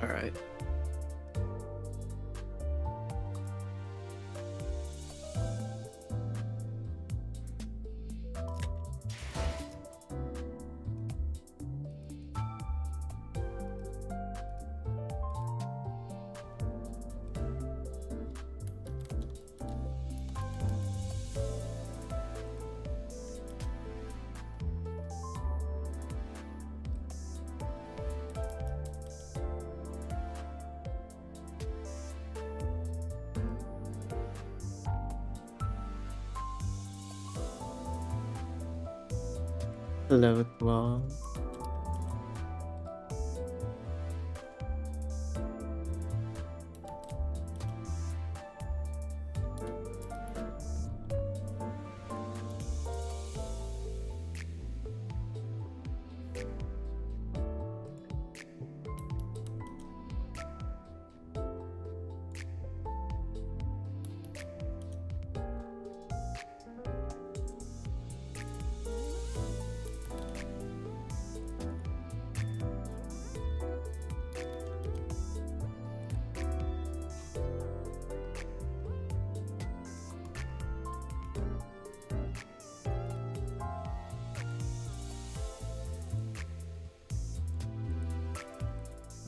Alright. Hello to all.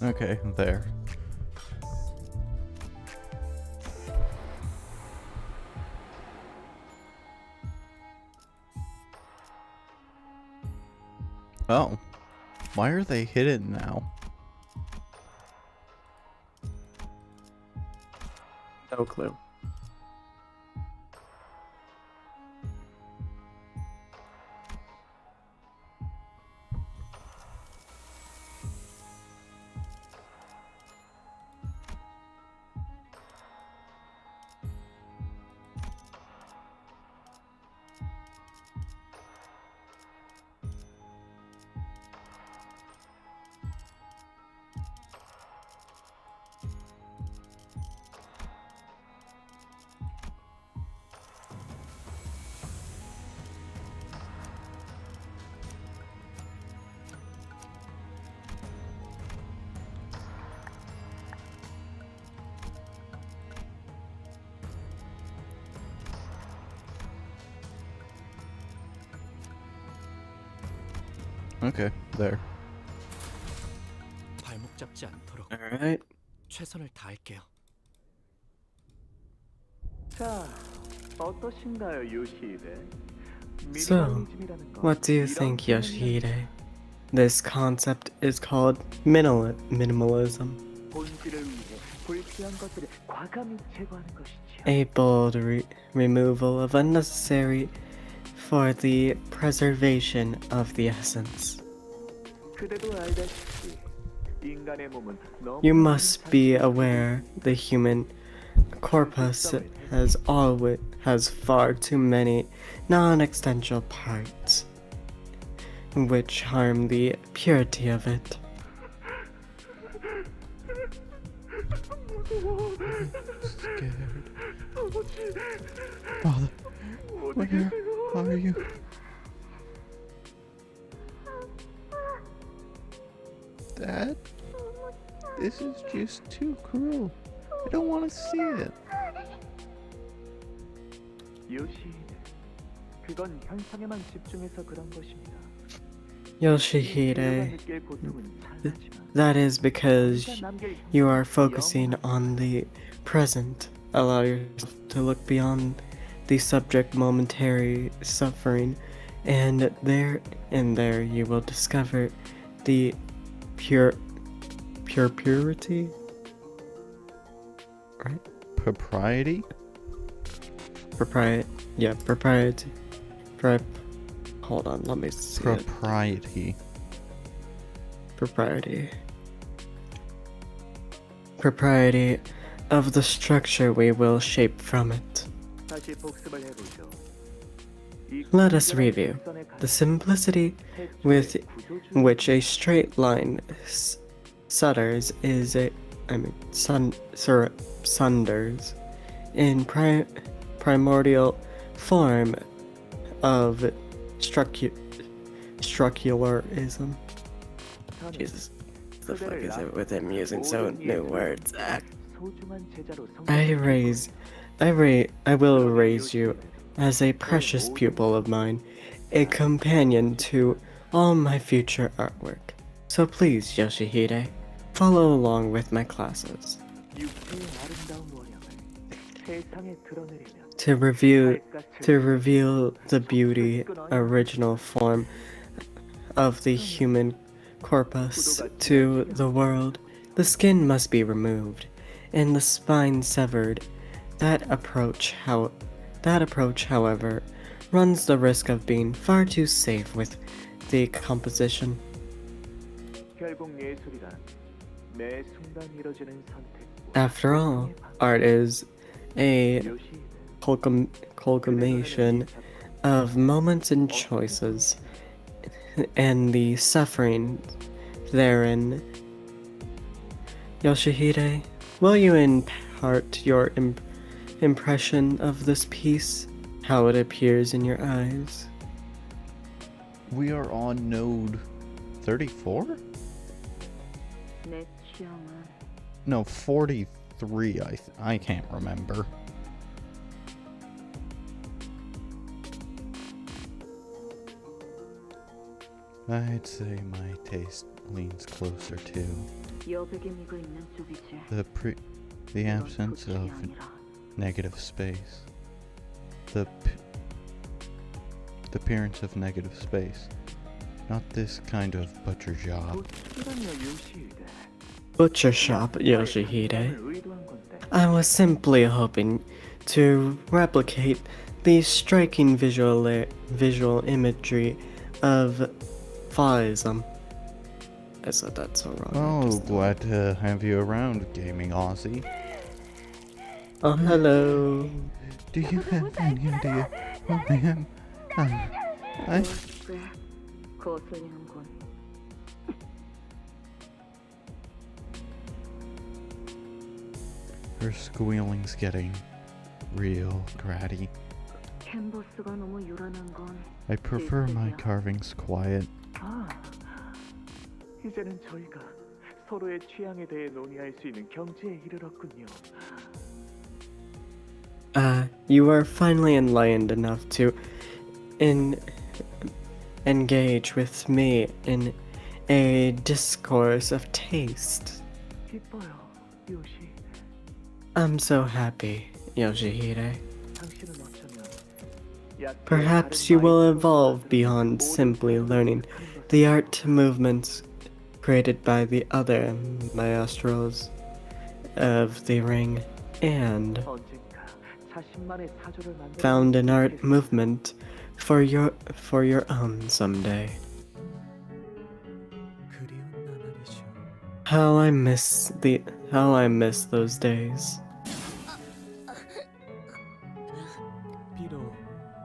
Okay, there. Oh. Why are they hidden now? No clue. Okay, there. 발목 잡지 않도록 Alright. 최선을 다할게요. 자, 어떠신가요, 요시히데? So, what do you think, Yoshihide? This concept is called minimalism. 본질을 위해 불필요한 것들을 과감히 제거하는 것이지요. A bold removal of unnecessary for the preservation of the essence. 그대도 알다시피 인간의 몸은 너무 You must be aware the human corpus has far too many non-essential parts, which harm the purity of it. Scared. Father, where are you? Dad? This is just too cruel. I don't want to see it. 요시히데, 그건 현상에만 집중해서 그런 것입니다. Yoshihide, 느낄 고통은 찬하지만 that is because you are focusing on the present. Allow yourself to look beyond the subject momentary suffering, and there you will discover the purity. Right? Propriety? Propriety. Hold on, let me see it. Propriety. Propriety of the structure we will shape from it. 다시 복습을 해보죠. Let us review the simplicity with which a straight line sunders in primordial form of structuralism. Jesus. The fuck is it with him using so new words? 소중한 제자로 I will raise you as a precious pupil of mine, a companion to all my future artwork. So please, Yoshihide, follow along with my classes. 육체의 아름다운 원형을 세상에 드러내려면 To reveal the beauty, original form of the human corpus to the world, the skin must be removed and the spine severed. That approach, however, runs the risk of being far too safe with the composition. 결국 예술이란 매 순간 이뤄지는 선택과 After all, art is a 요시히데 culmination of moments and choices, and the suffering therein. Yoshihide, will you impart your impression of this piece, how it appears in your eyes? We are on node 34? 내 취향은 No, 43. I can't remember. I'd say my taste leans closer to 여백의미가 있는 쪽이지. the absence 도둑이 of 아니라. negative space. The appearance of negative space. Not this kind of butcher job. 도둑이라며 요시히데 Butcher shop, Yoshihide. 의도한 건데 I was simply hoping to replicate the striking visual imagery of Faism. I said that so wrong. Oh, Just- glad to have you around, gaming Aussie. Oh, hello. Do you have any idea who I am? I 꽤 거슬리는군. Her squealing's getting real gratty. 캔버스가 너무 요란한 건 I prefer my carvings quiet. 아 이제는 저희가 서로의 취향에 대해 논의할 수 있는 경지에 이르렀군요. You are finally enlightened enough to engage with me in a discourse of taste. 기뻐요, 요시. I'm so happy, Yoshihide. 당신은 어쩌면 약간 Perhaps 다른 you will 마인드로 evolve 만든 beyond 모든 simply 것을 learning 생각한 the 것을 art movements created by the other maestros of the ring and 언젠가 자신만의 사조를 만들어 found an art 있겠습니다. movement for your own someday. 그리운 나날이죠. How I miss those days. 비록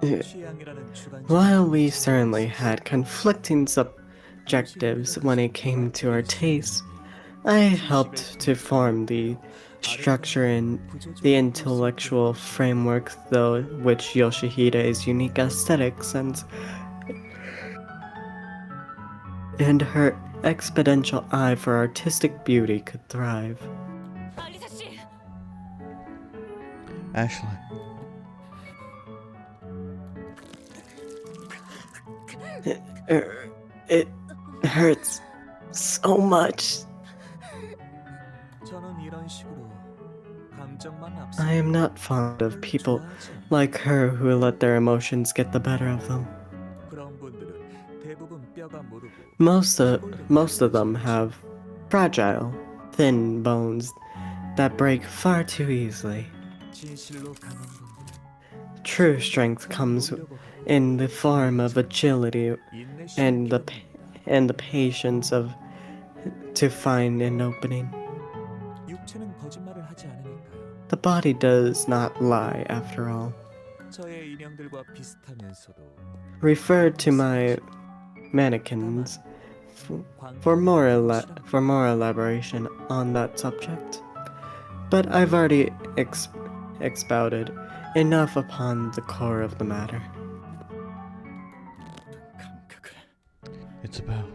Eh, 취향이라는 주관적인 While we certainly had conflicting subjectives when it came to our tastes, I helped to form the structure and the intellectual framework though which Yoshihide's unique aesthetics and her exponential eye for artistic beauty could thrive. Ashley, It hurts so much. 저는 이런 식으로 감정만 I am not fond of people like her who let their emotions get the better of them. 그런 분들은 대부분 뼈가 무르고 Most of them have fragile, thin bones that break far too easily. 진실로 강한 분들은 True strength comes in the form of agility and the patience of to find an opening. 육체는 거짓말을 하지 않으니까요. The body does not lie after all. 저의 인형들과 비슷하면서도 Refer to my mannequins for more elaboration on that subject. But I've already expounded enough upon the core of the matter. 감각을 it's about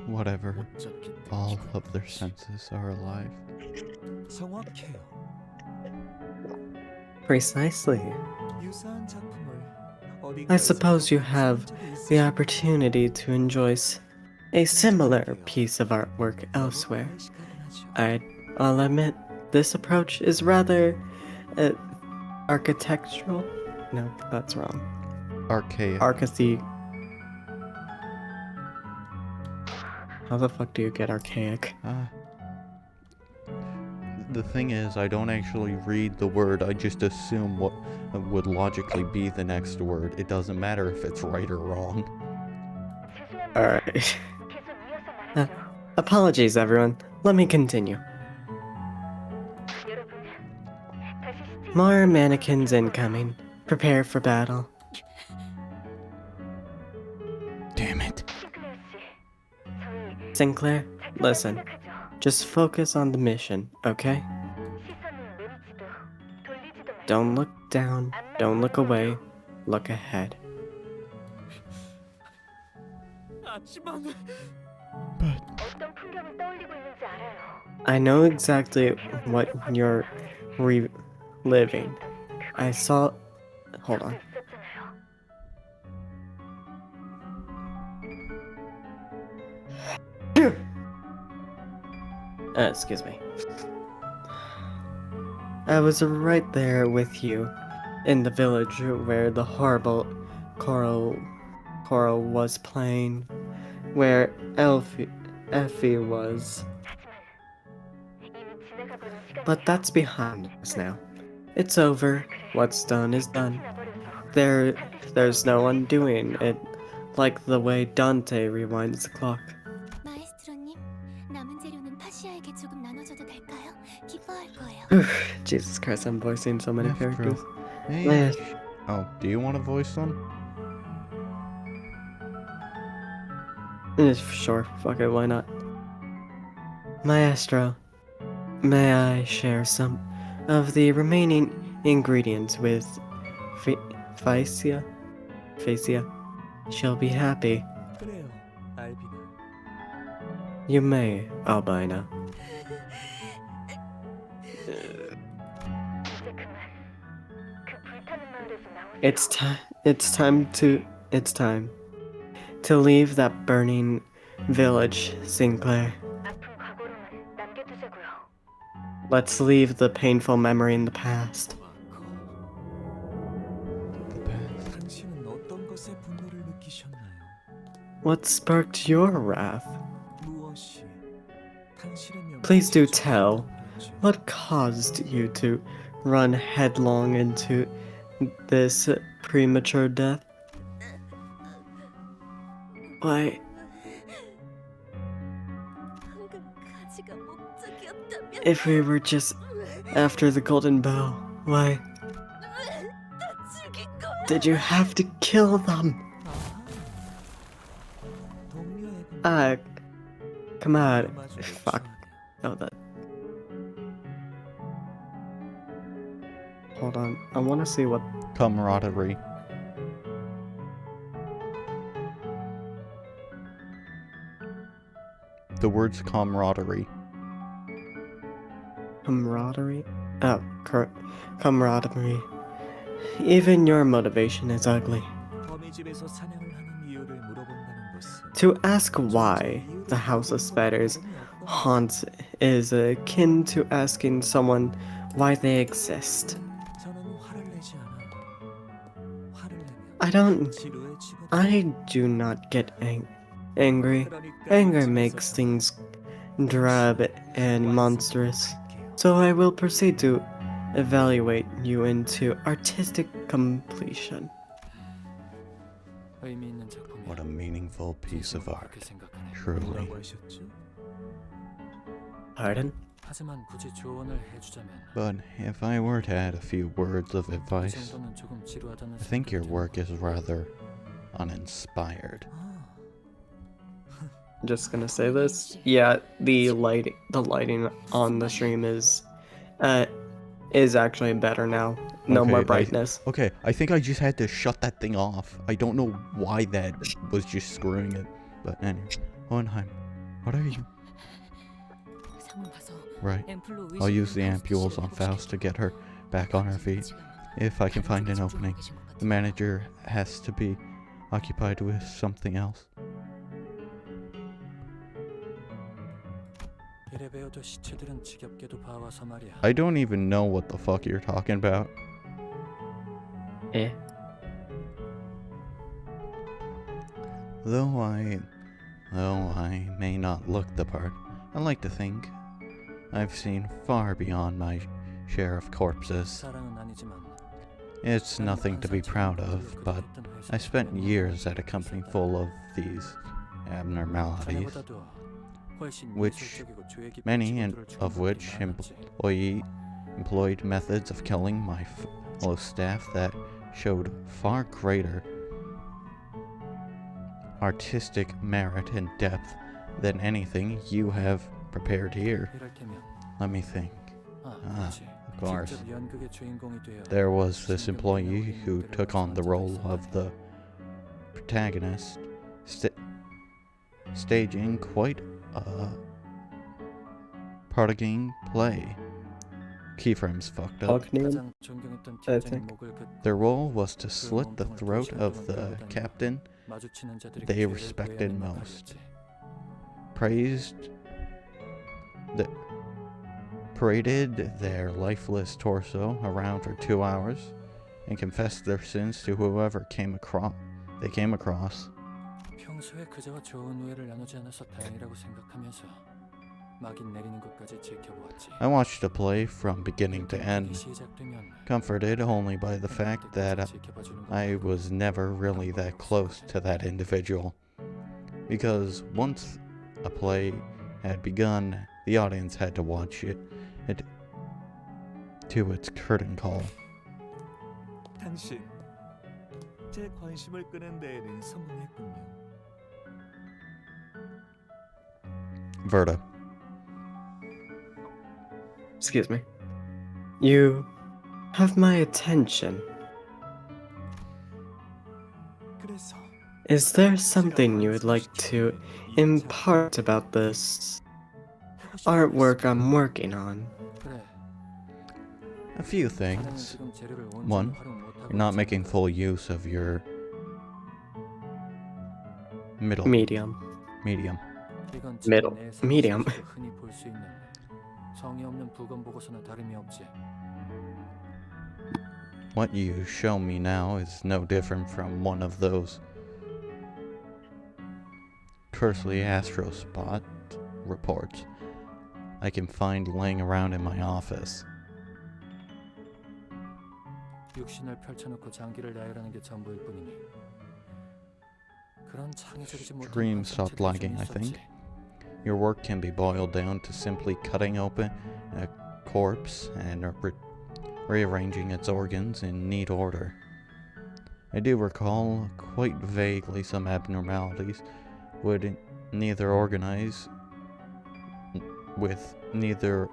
whatever. 못 잡기 때문에 all of their senses are alive. 정확해요. Precisely. 유사한 작품을 I 어딘가에서 suppose you 꼭 have 본 적이 the 있으신가요? opportunity to enjoy a similar piece of artwork elsewhere. I'll admit, this approach is rather uh, architectural. No, that's wrong. Archaic. How the fuck do you get archaic? The thing is, I don't actually read the word, I just assume what would logically be the next word. It doesn't matter if it's right or wrong. Alright. Apologies, everyone. Let me continue. More mannequins incoming. Prepare for battle. Damn it. Sinclair, listen. Just focus on the mission, okay? Don't look down, don't look away, look ahead. 하지만 I know exactly what you're reliving. I saw... Hold on. Excuse me. I was right there with you in the village where the horrible choral was playing, where Effie was. But that's behind us now. It's over. What's done is done. There's no undoing it, like the way Dante rewinds the clock. 마에스트로님, 남은 재료는 파시아에게 조금 나눠줘도 될까요? 기뻐할 거예요. Jesus Christ, I'm voicing so many Maestro. characters. Hey. Yes. Oh, do you want to voice them? Sure, fuck it, why not? Maestro, may I share some of the remaining ingredients with Phaecia? She'll be happy. 그래요, 알비나. You may, Albina. It's time to leave that burning village, Sinclair. Let's leave the painful memory in the past. 당신은 어떤 것에 분노를 느끼셨나요? What sparked your wrath? 무엇이 당신의 명예를 Please do 지켜주는 tell. 것이죠? What caused you to run headlong into this premature death? Why? 방금 가지가 목적이었다면 If we were just after the golden bow, why 다 죽인 거야. did you have to kill them? 동료애군. Come on. 마주를 Fuck. 좋아하네. Oh, that. Hold on. I want to see what. Camaraderie. The word's camaraderie. Camaraderie? Oh, camaraderie. Even your motivation is ugly. 범이 집에서 사냥을 하는 이유를 물어본다는 것은 To ask why the House of Spiders haunts is akin to asking someone why they exist. 저는 화를 내지 않아요. 화를 내면 I don't. 지루해 지거든. I do not get angry. 그러니까 Anger 집에서 makes 사냥을 things drab and monstrous. 할게요. So I will proceed to evaluate you into artistic completion. 의미 있는 작품이야. What a meaningful piece of art. 그렇게 생각하네. Truly. 뭐라고 하셨죠? Pardon? 하지만 굳이 조언을 해주자면 But if I were to add a few words of 이 advice, 정도는 조금 지루하다는 I think your 생각이 work is 드는데. rather uninspired. Just gonna say this. Yeah, the lighting on the stream is actually better now. No Okay, more I- brightness. Okay, I think I just had to shut that thing off. I don't know why that was just screwing it. But anyway, Hohenheim, what are you? Right. I'll use the ampules on Faust to get her back on her feet. If I can find an opening, the manager has to be occupied with something else. I don't even know what the fuck you're talking about. Eh? Though I may not look the part, I like to think I've seen far beyond my share of corpses. It's nothing to be proud of, but I spent years at a company full of these abnormalities, many of which employed methods of killing my fellow staff that showed far greater artistic merit and depth than anything you have prepared here. Let me think. Of course. There was this employee who took on the role of the protagonist, staging quite a prodiging play. Keyframes fucked up. Name, I think. Their role was to slit the throat of the captain they respected most, paraded their lifeless torso around for 2 hours, and confessed their sins to whoever they came across. 평소에 그제와 좋은 우애를 나누지 않아서 다행이라고 생각하면서 막인 내리는 것까지 지켜보았지. I watched the play from beginning to end, comforted only by the fact that I was never really that close to that individual. Because once a play had begun, the audience had to watch it to its curtain call. 당신 제 관심을 끄는 데에는 성공했군요. Verta. Excuse me. You have my attention. 그래서 Is there something you would like to impart about this artwork I'm working on? 그래. A few things. One, you're not making full use of your medium. Medium. 성의 없는 부검 보고서는 다름이 없지. What you show me now is no different from one of those cursory astrospot reports I can find laying around in my office. 육신을 펼쳐놓고 장기를 나열하는 게 전부일 뿐이니. 그런 창의적이지 못한 Dream stopped lagging, I think. Your work can be boiled down to simply cutting open a corpse and rearranging its organs in neat order. I do recall quite vaguely some abnormalities would neither organize with neither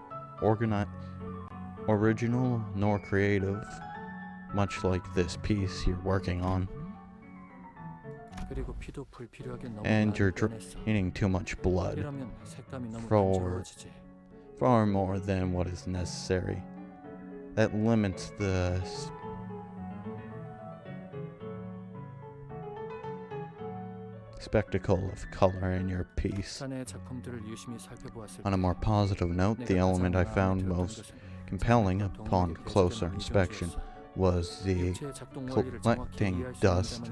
original nor creative, much like this piece you're working on. 그리고 피도 불필요하게 너무 And you're 많이 빼냈어. eating too much blood, 이러면 색감이 너무 For- 단조로워지지. far more than what is necessary. That limits the spectacle of color in your piece. 자네의 작품들을 유심히 살펴보았을 On a more positive note, the element I found most compelling upon closer inspection was the collecting dust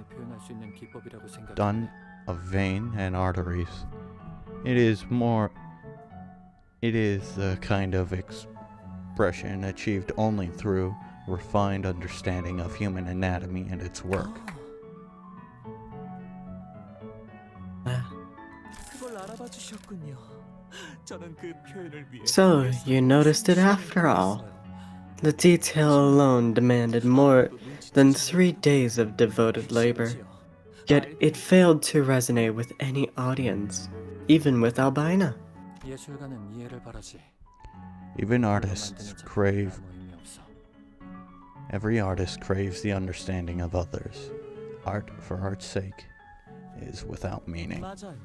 done of vein and arteries. It is the kind of expression achieved only through refined understanding of human anatomy and its work. 그걸 알아봐 주셨군요. 저는 그 표현을 위해 So, you noticed it after all. The detail alone demanded more than 3 days of devoted labor. Yet it failed to resonate with any audience, even with Albina. 예술가는 이해를 바라지. Even artists crave, 아무 의미 없어. every artist craves the understanding of others. Art for art's sake is without meaning. 맞아요.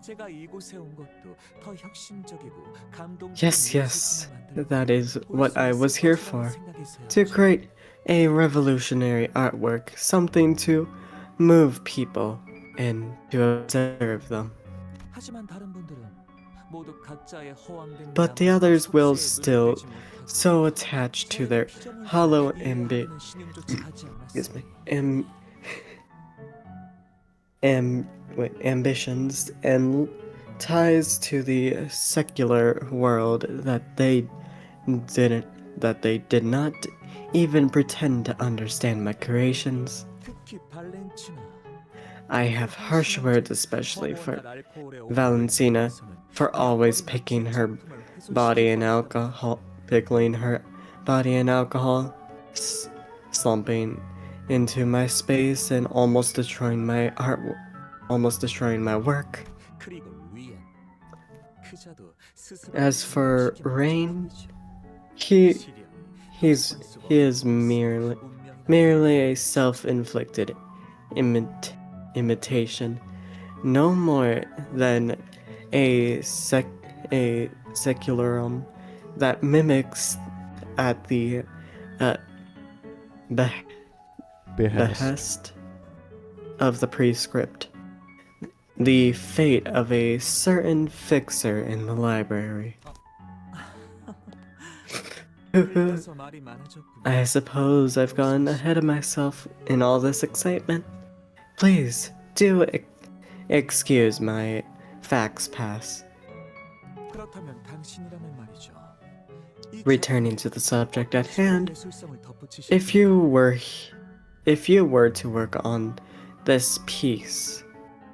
제가 이곳에 온 것도 더 혁신적이고 감동적인 Yes, 예술 yes, 작품을 만들고 that is 볼 what 수 I was 있을 here 것이라고 for. 생각해서요. To create a revolutionary artwork, something to move people and to observe them. 하지만 다른 분들은 모두 각자의 허황된 But the 야망과 others will 속세에 still 눈을 떼지 못하고 so attached to their 자연의 피조물들을 hollow 이해하는 신용조차 하지 excuse me, 않았으니 ambitions and ties to the secular world that they did not even pretend to understand my creations. 특히 발렌티나 I have harsh words, especially for Valentina, for always picking her body in alcohol, pickling her body in alcohol, slumping into my space and almost destroying my art, almost destroying my work. 그리고 위엔 그자도 스스로 As for Rain, 시련, he is merely a self-inflicted imitation, no more than a secularum that mimics at the uh, behest of the prescript the fate of a certain fixer in the library. 늙어서 말이 많아졌군요. I suppose I've gone ahead of myself in all this excitement. Please, do excuse my fax pass. 그렇다면 당신이라면 말이죠. 이 Returning to the subject at hand, 예술성을 덧붙이실 if you were to work on this piece,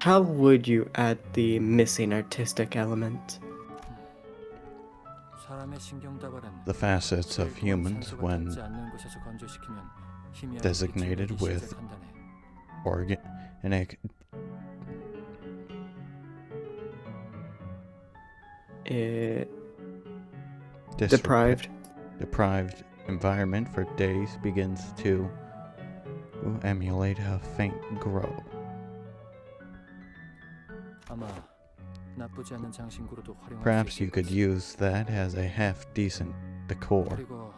how would you add the missing artistic element? 사람의 신경다발은 The facets of humans, 산소가 when 닿지 않는 곳에서 건조시키면 희미하게 designated 빛이 with 시작한다네. organic deprived environment for days begins to emulate a faint glow. 아마 나쁘지 않은 장신구로도 활용할 Perhaps 수 you 있을 could 것이야. use that as a half-decent decor. 그리고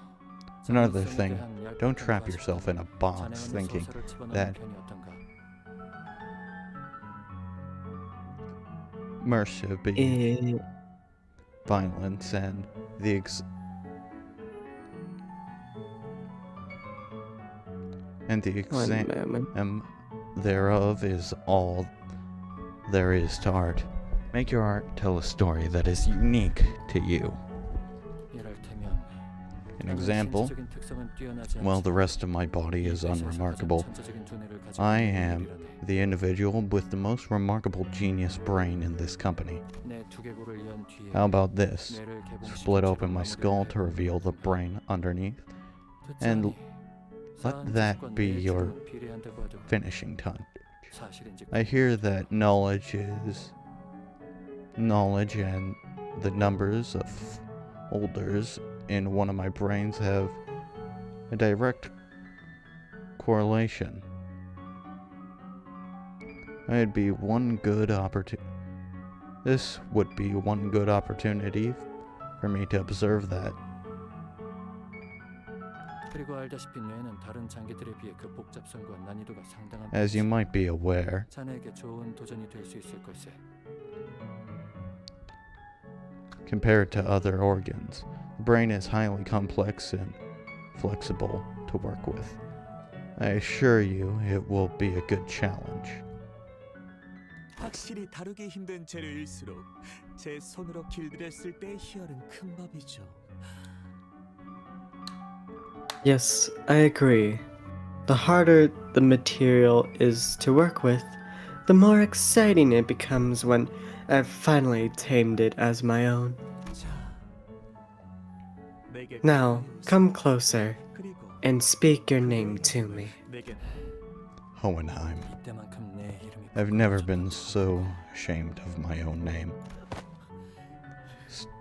Another 장애성에 thing, 대한 얄팍한 don't trap 과식은 yourself in a box 자네만의 thinking 소설을 집어넣는 that 편이 어떤가? mercy be Eh, violence and the one moment. thereof is all there is to art. Make your art tell a story that is unique to you. 이럴테면 An 나는 example, 신체적인 특성은 뛰어나지 while the 않지만 rest of my body 이 is 세상에서 가장 unremarkable, 천재적인 두뇌를 가지고 I 있는 am 인물이라네. the individual with the most remarkable genius brain in this company. 내 두개골을 연 뒤에 How about this? 뇌를 개봉시킨 Split 채로 open my 마무리를 skull 해. to reveal the brain underneath, 듣자니 and let 사한 that 지식과 be 뇌의 your 기능은 비례한다고 하더군. finishing touch. 사실인지 I hear that knowledge and the numbers of folders in one of my brains have a direct correlation. It'd be one good This would be one good opportunity for me to observe that. 그리고 알다시피 뇌는 다른 장기들에 비해 그 복잡성과 난이도가 상당한 As you 편이지. might be aware, 자네에게 좋은 도전이 될 수 있을 걸세. compared to other organs, the brain is highly complex and flexible to work with. I assure you it will be a good challenge. 확실히 다루기 힘든 재료일수록 제 손으로 길들였을 때의 희열은 큰 법이죠. Yes, I agree. The harder the material is to work with, the more exciting it becomes when I've finally tamed it as my own. 자, 내게 Now, come closer 그리고 and speak your name to me. 내게 Hohenheim. 이때만큼 내 이름이 I've never been so ashamed of my own name.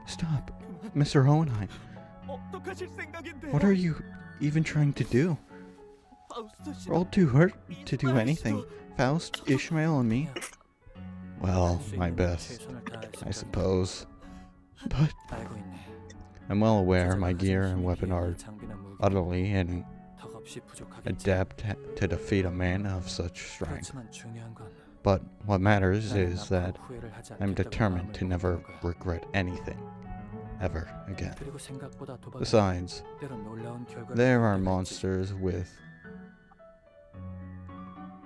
Stop, Mr. Hohenheim. 어떡하실 생각인데요? What are you even trying to do? 파우스트 씨, We're all too hurt to do anything. Faust, Ishmael, and me. Well, 할수 my 있는 best, 최선을 다했을 I 뿐이다. suppose. But 알고 있네. I'm well aware my 그자가 gear 가진 and 힘에 weapon 비해 are 이 장비나 무기는 utterly 턱없이 부족하겠지. inadept to defeat a man of such strength. 그렇지만 중요한 건 But what matters 나는 is 앞으로 that 후회를 하지 I'm 않겠다고 determined 마음을 to never 먹었다는 거야. regret anything ever again. 그리고 생각보다 도박은 Besides, 때론 놀라운 결과를 there are 볼 때가 있지. monsters with.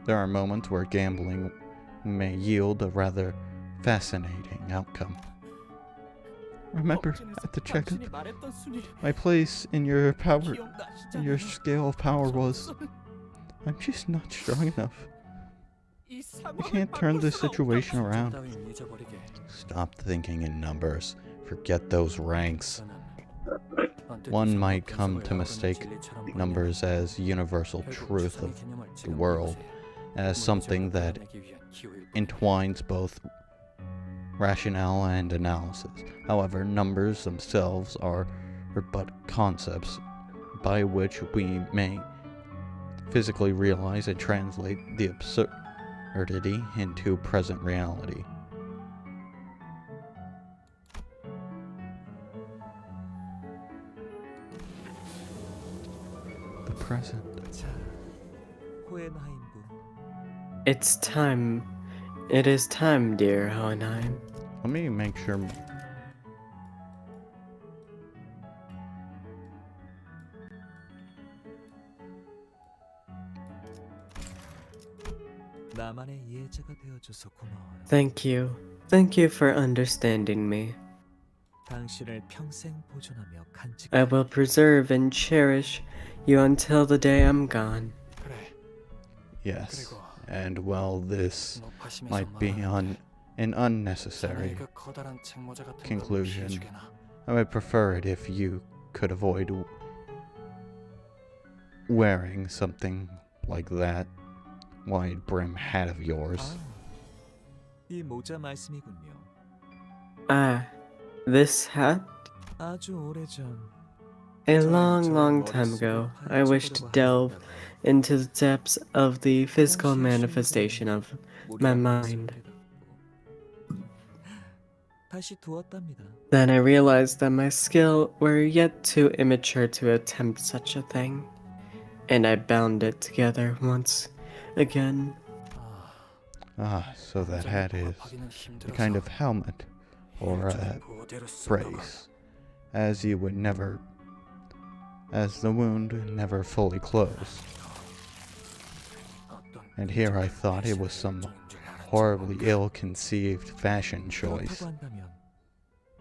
There are moments where gambling may yield a rather fascinating outcome. Remember at the checkup, 당신이 말했던 순위 my place in your power, in your 기억나시잖아요. scale of power was. I'm just not strong enough. 이 We 상황을 can't turn 바꿀 this 수가 situation 없다고. around. 따윈 잊어버리게. Stop thinking in numbers. Forget those ranks. 저는 언뜻 One 이 might 정보 come 분석을 to 아우르는 mistake 진리처럼 보이는 numbers as universal 결국 truth 추상의 of 개념을 the 지금 world, 이곳에 as something that 물리적으로 드러내기 위한 기호일 뿐이다. entwines both rationale and analysis. However, numbers themselves are but concepts by which we may physically realize and translate the absurdity into present reality. The present. 자, 호헨하임부. It's time. It is time, dear Hohenheim. Let me make sure. 나만의 이해자가 되어줘서 고마워요. Thank you. Thank you for understanding me. 당신을 평생 보존하며 간직. I will preserve and cherish you until the day I'm gone. 그래. Yes. 그리고 And while this 높아심에서 might be 말하는데 an unnecessary 자네의 그 커다란 책모자 같은 conclusion, 걸 피해주게나. I would prefer it if you could avoid wearing something like that wide brim hat of yours. 이 모자 말씀이군요. Ah, this hat? 아주 오래전 A long time ago, I wished to delve into the depths of the physical manifestation of my mind. 다시 두었답니다. Then I realized that my skill were yet too immature to attempt such a thing, and I bound it together once again. Ah, so that hat is a kind of helmet or a brace, as you would never, as the wound never fully closed. And here I thought it was some horribly ill-conceived fashion choice. 그렇다고 한다면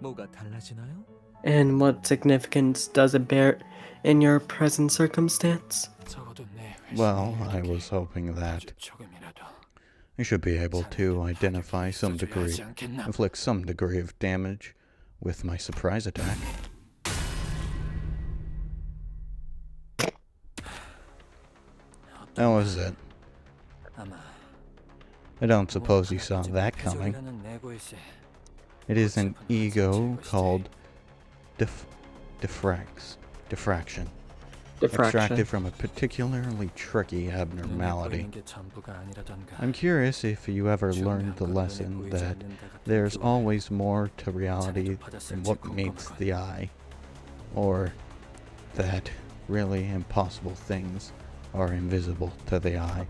뭐가 달라지나요? And what significance does it bear in your present circumstance? Well, I was hoping that I should be able to identify some degree, inflict some degree of damage with my surprise attack. That was it. I don't suppose you saw that coming. It is an ego called diffraction, extracted from a particularly tricky abnormality. I'm curious if you ever learned the lesson that there's always more to reality than what meets the eye, or that really impossible things are invisible to the eye.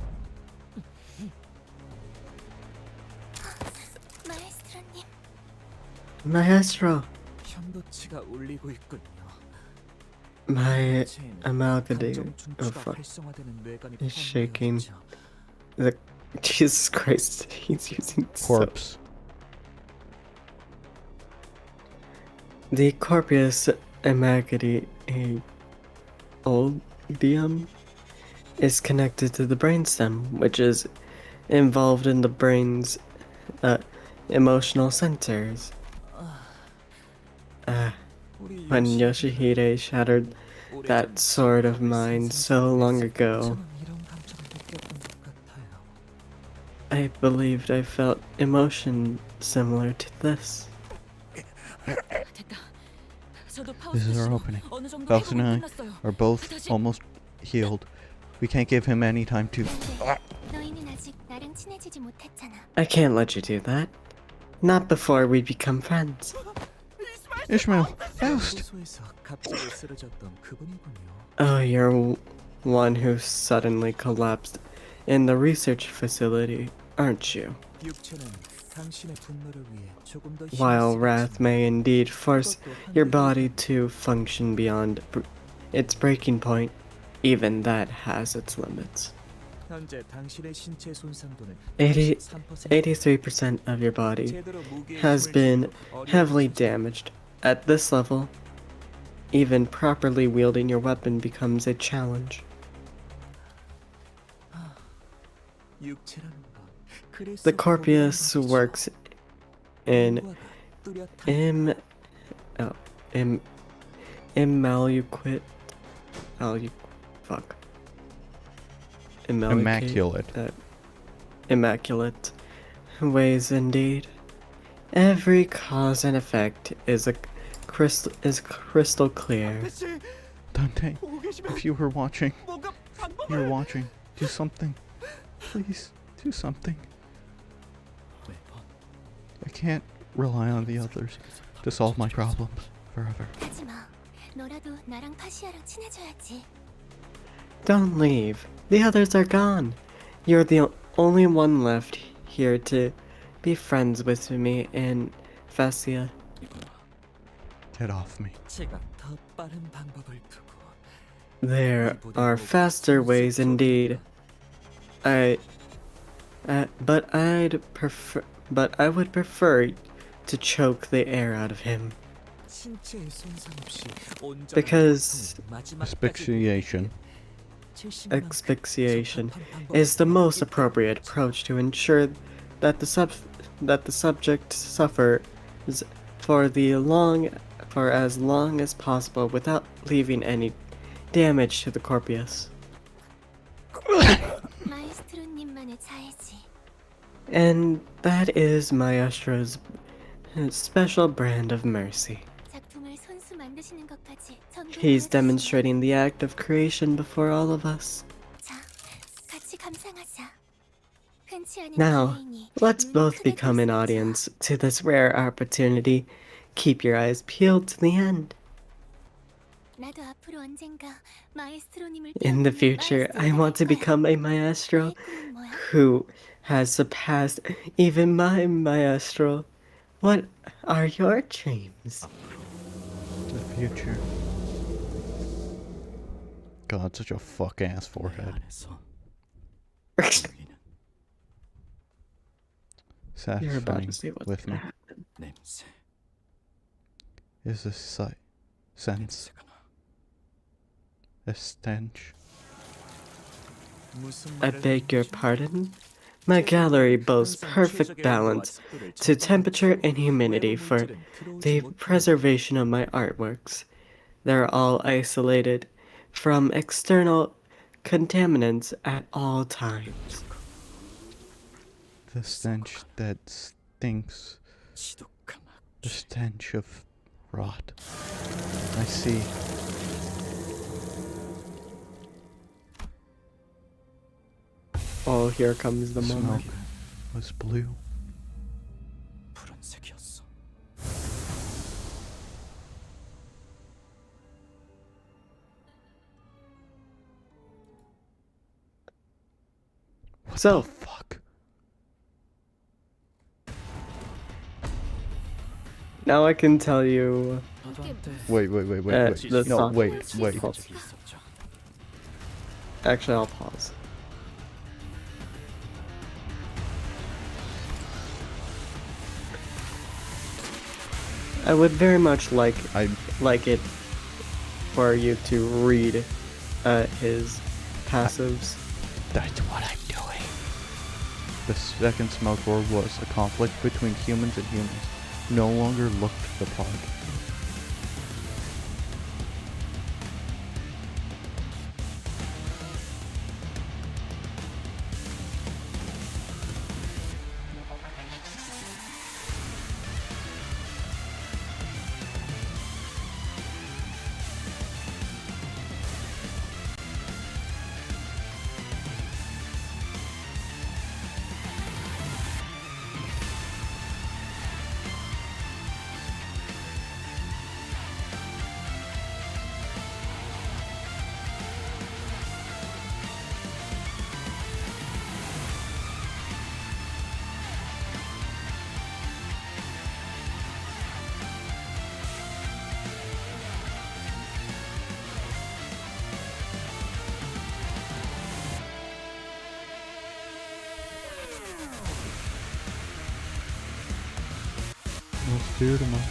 마에스트로님, Maestro, 현도치가 울리고 있군요. my 체인, amalgamating 감정 중추가 fuck 활성화되는 뇌관이 is 포함되어 shaking. 있죠. Jesus Christ, he's using Corpse. The corpus imaginary oedium is connected to the brainstem, which is involved in the brain's emotional centers. 우리 When 요시히데, Yoshihide shattered 오래전 that sword of 지구가 mine 발생한 so long ago, 저는 이런 감정을 느꼈던 것 같아요. I believed I felt emotion similar to this. 됐다. 저도 This is our 파우스트 opening. 어느 정도 Faust and 회복은 I 끝났어요. are both almost healed. We can't give him any time to. 너희는 아직 나랑 나랑 친해지지 못했잖아. I can't let you do that. Not before we become friends. Ishmael, Faust! 호소에서 갑자기 쓰러졌던 그분이군요. Oh, you're one who suddenly collapsed in the research facility, aren't you? 육체는 당신의 분노를 위해 조금 더 While 힘을 wrath 쓰겠지만 may indeed force 그것도 your 한계가 body 있다. to function beyond its breaking point, even that has its limits. 현재 당신의 신체 손상도는 83% of your body 제대로 무게의 has 힘을 been 주기도 heavily 어려운 damaged. At this level, even properly wielding your weapon becomes a challenge. 육체라는 건 그래서 The Corpus 거부하는 works 법이죠. in 뭔가가 뚜렷한 immaculate, Immaculate. Immaculate ways indeed. Every cause and effect is crystal clear. Dante, 보고 계시면 if you were watching, 뭔가 you're 방법을 watching, do something. Please, do something. 매번 I can't rely on the others to solve my problems forever. 하지마. 너라도 나랑 파시아랑 친해져야지. Don't leave. The others are gone. You're the only one left here to be friends with me and Fascia. 이거나 Get off me. 제가 더 빠른 방법을 두고 There are faster ways indeed. But I would prefer to choke the air out of him. 신체의 손상 없이 온전한 Because 고통을 마지막까지 Asphyxiation. asphyxiation is the most appropriate approach to ensure that the subject suffers for as long as possible without leaving any damage to the corpus. 마에스트로님만의 자애지. And that is Maestro's special brand of mercy. 작품을 손수 만드시는 것까지 전부 He's 보여주시면 demonstrating the act of creation before all of us. 자, 같이 감상하자. 흔치 않은 Now, 기회이니 let's 눈 both 크게 become an 뜨세요. audience to this rare opportunity. Keep your eyes peeled to the end. 나도 앞으로 언젠가 마에스트로님을 In the 뛰어넘는 future, I 마에스트로가 want to 될 거야. become a maestro 너의 꿈은 뭐야? who has surpassed even my maestro. What are your dreams? The future. God, such a fuck ass 내 forehead. 안에서 우리는 You're about Satisfying to say what's with me gonna happen. 냄새, is a sense, 냄새가 나. a stench. 무슨 I 말을 beg your 하는 거죠? pardon? My gallery boasts 항상 perfect 최적의 balance 온도와 습도를 to 적응하는 temperature 중 and humidity 외부 for 물질은 들어오지 the 못하게 preservation of my artworks. They're all isolated from external contaminants at all times. The stench that stinks. 지독한 The 악취. stench of rot. I see. Oh, here comes the The moment. smoke was blue. 푸른색이었어. What So- the fuck? Now I can tell you. 나도 한때 Wait. the No, song. wait. 그런 적이 있었죠. Actually, I'll pause. I would very much like it for you to read his passives. That's what I'm doing. The second smoke war was a conflict between humans and humans. No longer looked the part. See you tomorrow.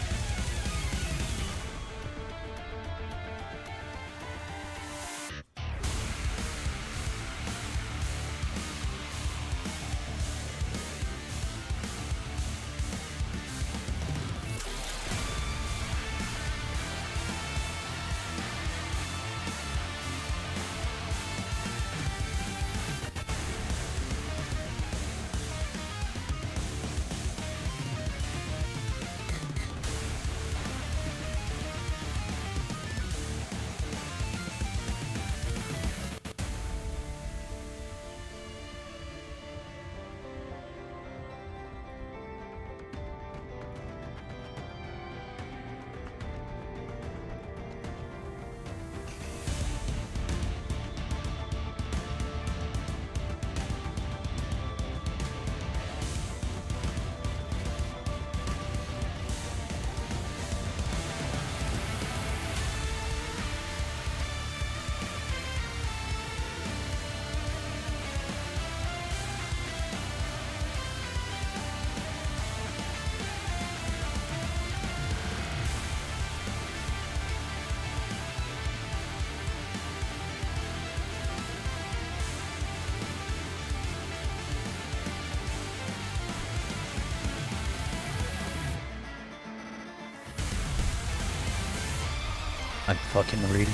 I'm fucking reading.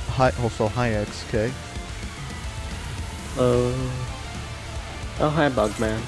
Hi, XK. Oh, hi, Bugman.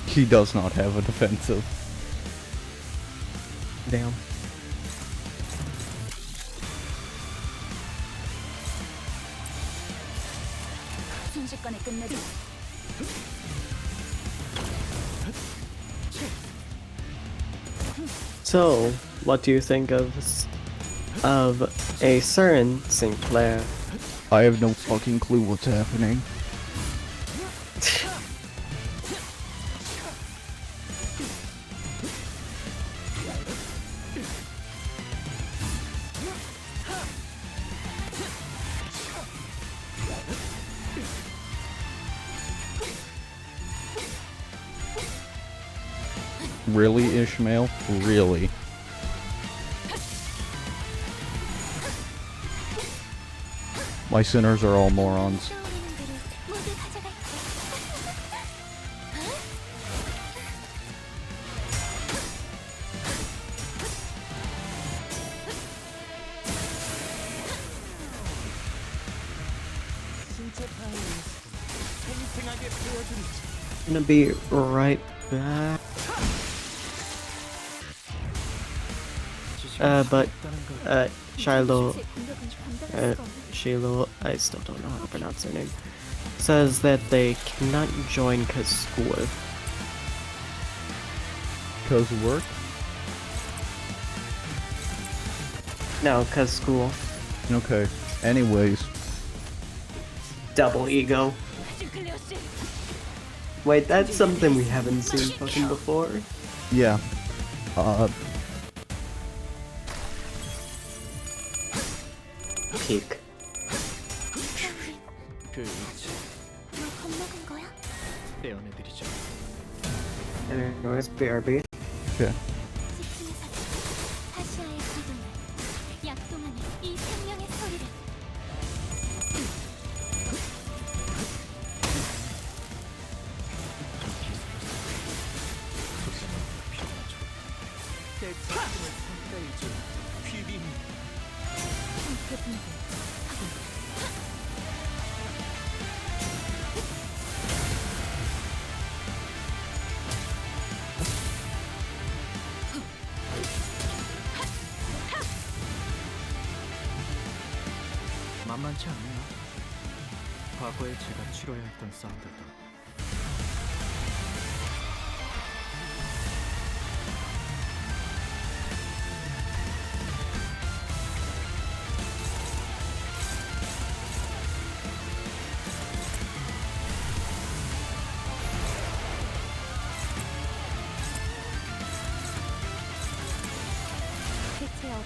He does not have a defensive. Damn. 순식간에 끝내줘. So, what do you think of a certain Sinclair? I have no fucking clue what's happening. Really, Ishmael? Really? My sinners are all morons. Gonna be right back. Shiloh, I still don't know how to pronounce their name, says that they cannot join cause school. Cause work? No, cause school. Okay. Anyways. Double ego. Wait, that's something we haven't seen fucking before. Yeah. Peak. 너 겁먹은 거야? 떼어내드리죠. Anyways, BRB. Okay. 파시아의 파동을 약동하는 이 생명의 소리를 제 책임을 선사해준 귀빈. 성급은 만만치 않네요. 과거에 제가 치러야 했던 싸움들도. 대체하고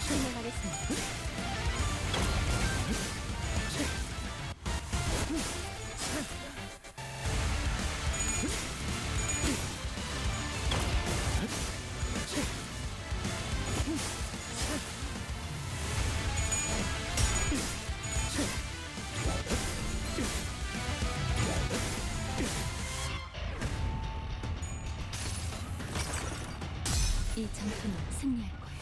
진행하겠습니다. 이 전투는 승리할 거예요.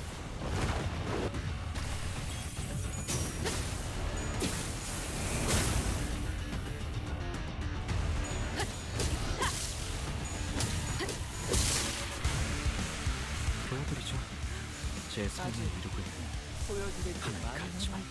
보여드리죠. 제 삶을 이루고 있는 하나의 가치만.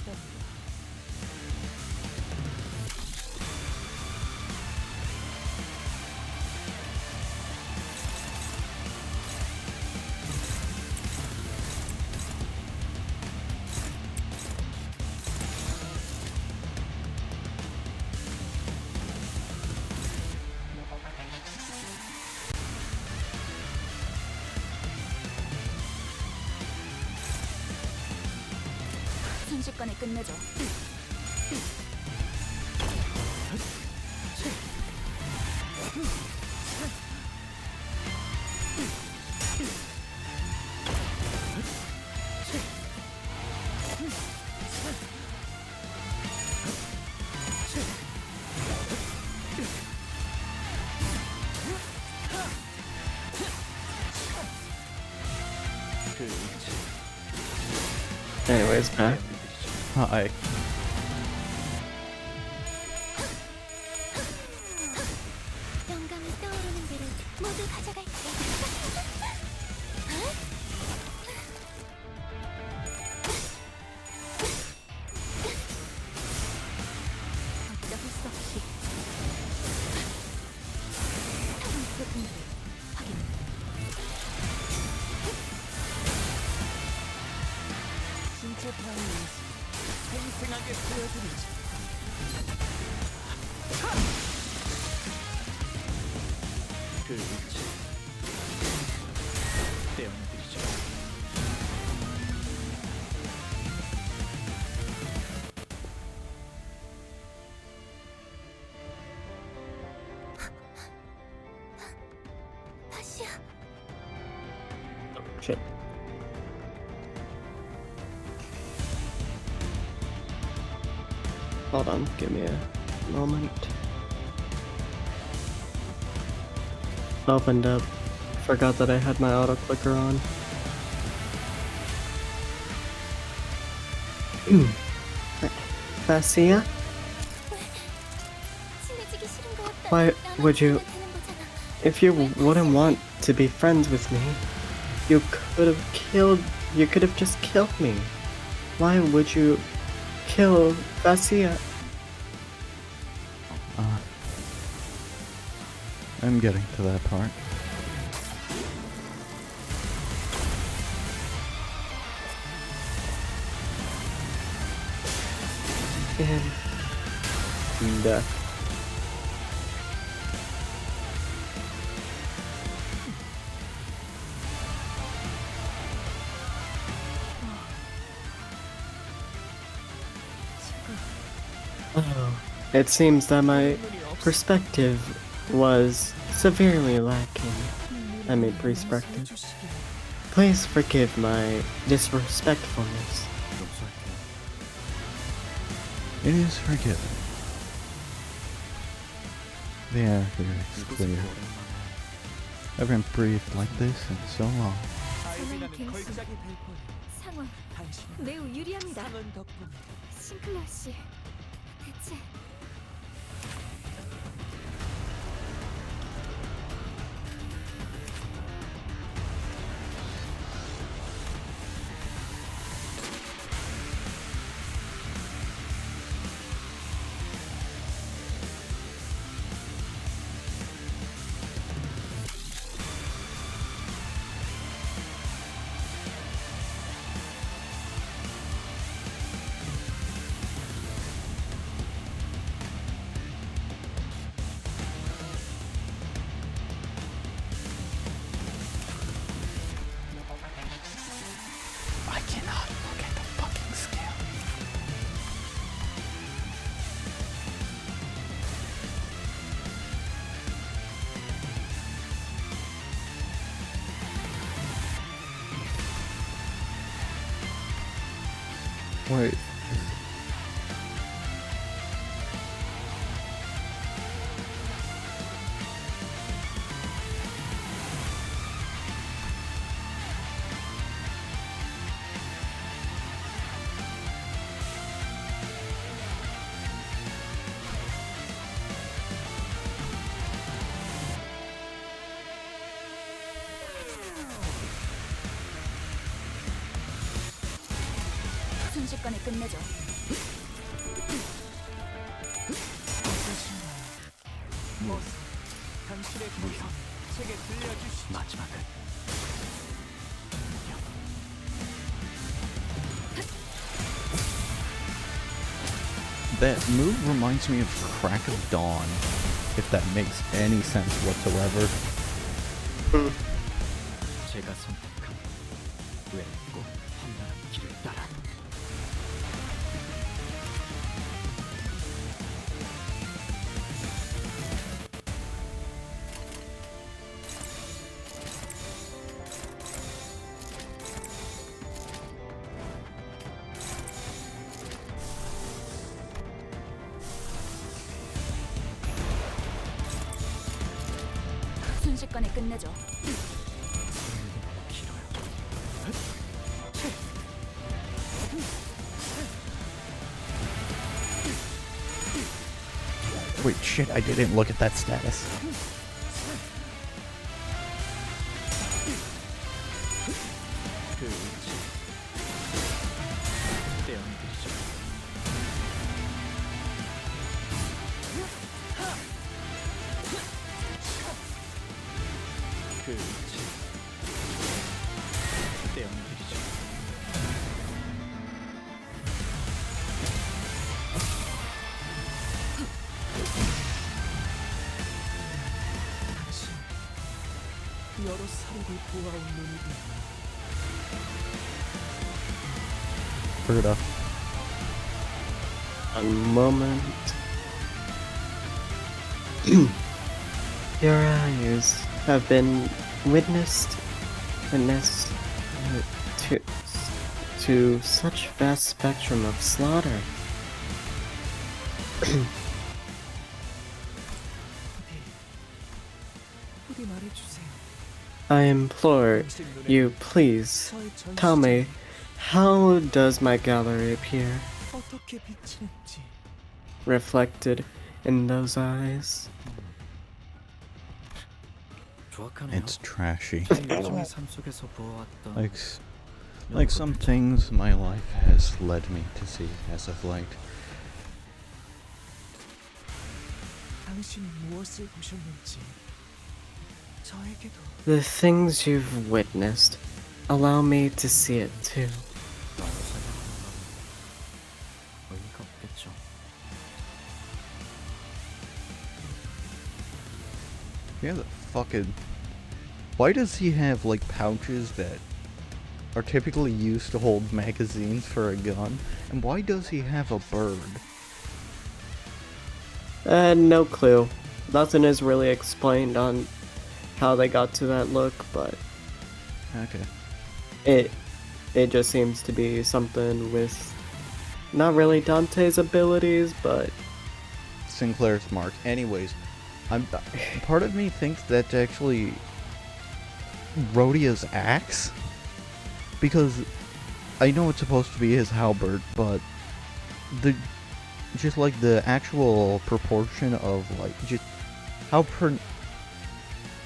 순식간에 끝내죠. Anyways, back. Hi. 영감이 떠오르는 대로 모두 가져갈게. 어쩔 수 없이 소통을 확인. 신체 파괴 생생하게 보여드리지. 그 위치 떼어내드리죠. 파시아. Shit. Hold on, give me a moment. Opened up. Forgot that I had my auto clicker on. Fascia? 친해지기 싫은 거 없다. Why would you... 되는 거잖아. If you wouldn't want to be friends with me, you could have just killed me. Why would you kill Fascia? I'm getting to that part. And death. Oh, it seems that my perspective was severely lacking. I mean, perspective. Please forgive my disrespectfulness. It is forgiven. The air here is clear. I haven't breathed like this in so long. 전환 갱신 상황 매우 유리합니다. 싱클러 씨, 대체 Wait. 순식간에 끝내죠. 당신의 무협 제게 들려주시죠. 마지막은 That move reminds me of Crack of Dawn, if that makes any sense whatsoever. 제가 선택한 외롭고 험난한 길을 따라 순식간에 끝내죠. Wait, shit, I didn't look at that status. 그 의지 떼어내드리죠. 그 의지 떼어내드리죠. 당신 여러 사례를 보아온 눈이군요. Berta. A moment. Your eyes have been witness to such vast spectrum of slaughter. 부디 말해주세요. I implore you, please 저의 전시장이 tell me, how does my gallery appear 어떻게 비치는지. reflected in those eyes? 조악하네요. It's trashy. 일종의 삶 속에서 보아왔던 Like some things my life has led me to see as of late. 당신이 무엇을 보셨는지 저에게도 The things you've witnessed, allow me to see it too. 말로 설명하는 건 의미가 없겠죠. Yeah, the fucking... Why does he have, like, pouches that are typically used to hold magazines for a gun? And why does he have a bird? No clue. Nothing is really explained on how they got to that look, but Okay. it just seems to be something with not really Dante's abilities, but Sinclair's mark. Anyways, part of me thinks that's actually Rhodia's axe, because I know it's supposed to be his halberd, but just like the actual proportion of like just how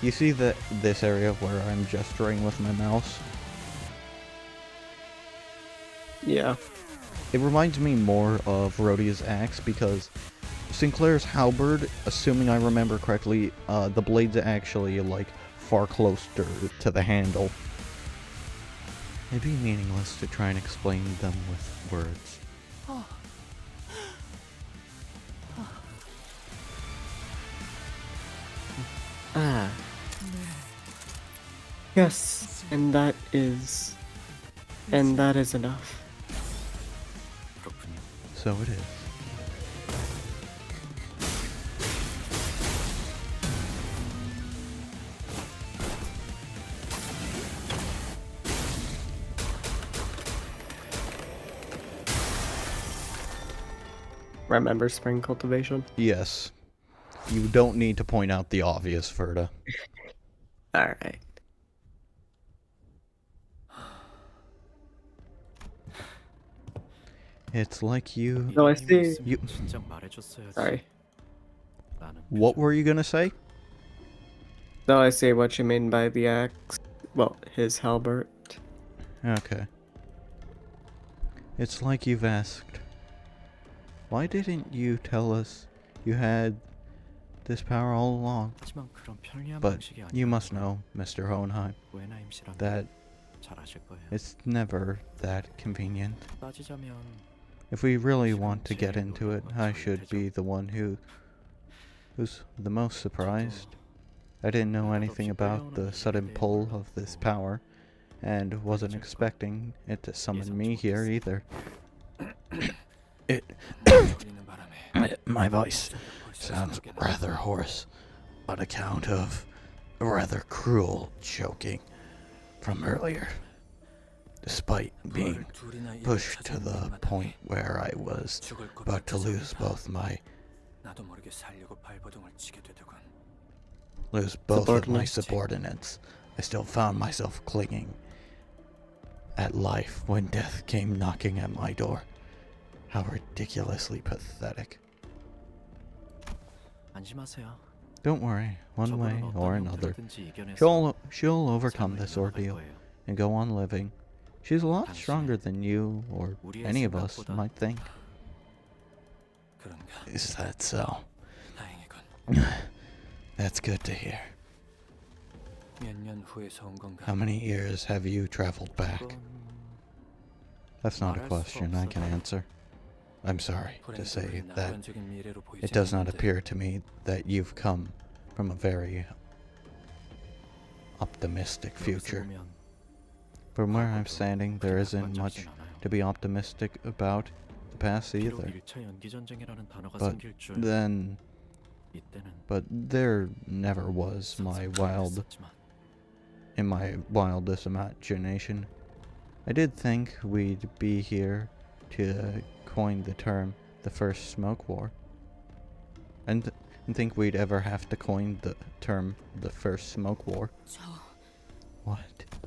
you see this area where I'm gesturing with my mouse? yeah. It reminds me more of Rhodia's axe because Sinclair's halberd, assuming I remember correctly, the blades are actually like far closer to the handle. It'd be meaningless to try and explain them with words. Ah. Yes, and that is enough. 그렇군요. So it is. remember spring cultivation? Yes. You don't need to point out the obvious, Verda. Alright. It's like you... No, I see. You... 진작 말해줬어야지. Sorry. 나는 What were you gonna say? No, I see what you mean by the axe. Well, his halberd. Okay. It's like you've asked. Why didn't you tell us you had this power all along? 하지만 그런 편리한 But 방식이 you 아니라는 must 걸 know, Mr. Hohenheim, 오해나 임시라면 that 잘 아실 거예요. it's never that convenient. 따지자면 If we really want to get into it, I should be the one who's the most surprised. I didn't know anything about the sudden pull of this power, and wasn't expecting it to summon me here either. My voice sounds rather hoarse on account of a rather cruel choking from earlier. Despite being pushed to the point where I was about to lose both my of my subordinates, I still found myself clinging at life when death came knocking at my door. How ridiculously pathetic. 안심하세요. Don't worry, one way 저분은 or 어떤 another, 형태로든지 이겨내서 she'll overcome 삶을 this 이어나갈 ordeal 거예요. and go on living. She's a lot stronger than you or any of us might think. 그런가? Is that so? 다행이군. That's good to hear. 몇 년 후에서 온 건가? How many years have you traveled back? 그건 That's not a 말할 수 question I can 없어서. answer. I'm sorry to say 불행하게 that 낙관적인 미래로 보이지 it does not 않는데 appear to me that you've come from a very optimistic 여기서 future. 보면 From where I'm 과거도 standing, there 그렇게 isn't much 낙관적이진 않아요. to be optimistic about the past 비록 either. 1차 연기 전쟁이라는 단어가 But 생길 줄 then, 이때는 but there never was 상상했었지만 in my wildest imagination. I did think we'd be here to coin the term the first smoke war. And think we'd ever have to coin the term the first smoke war. 저 What?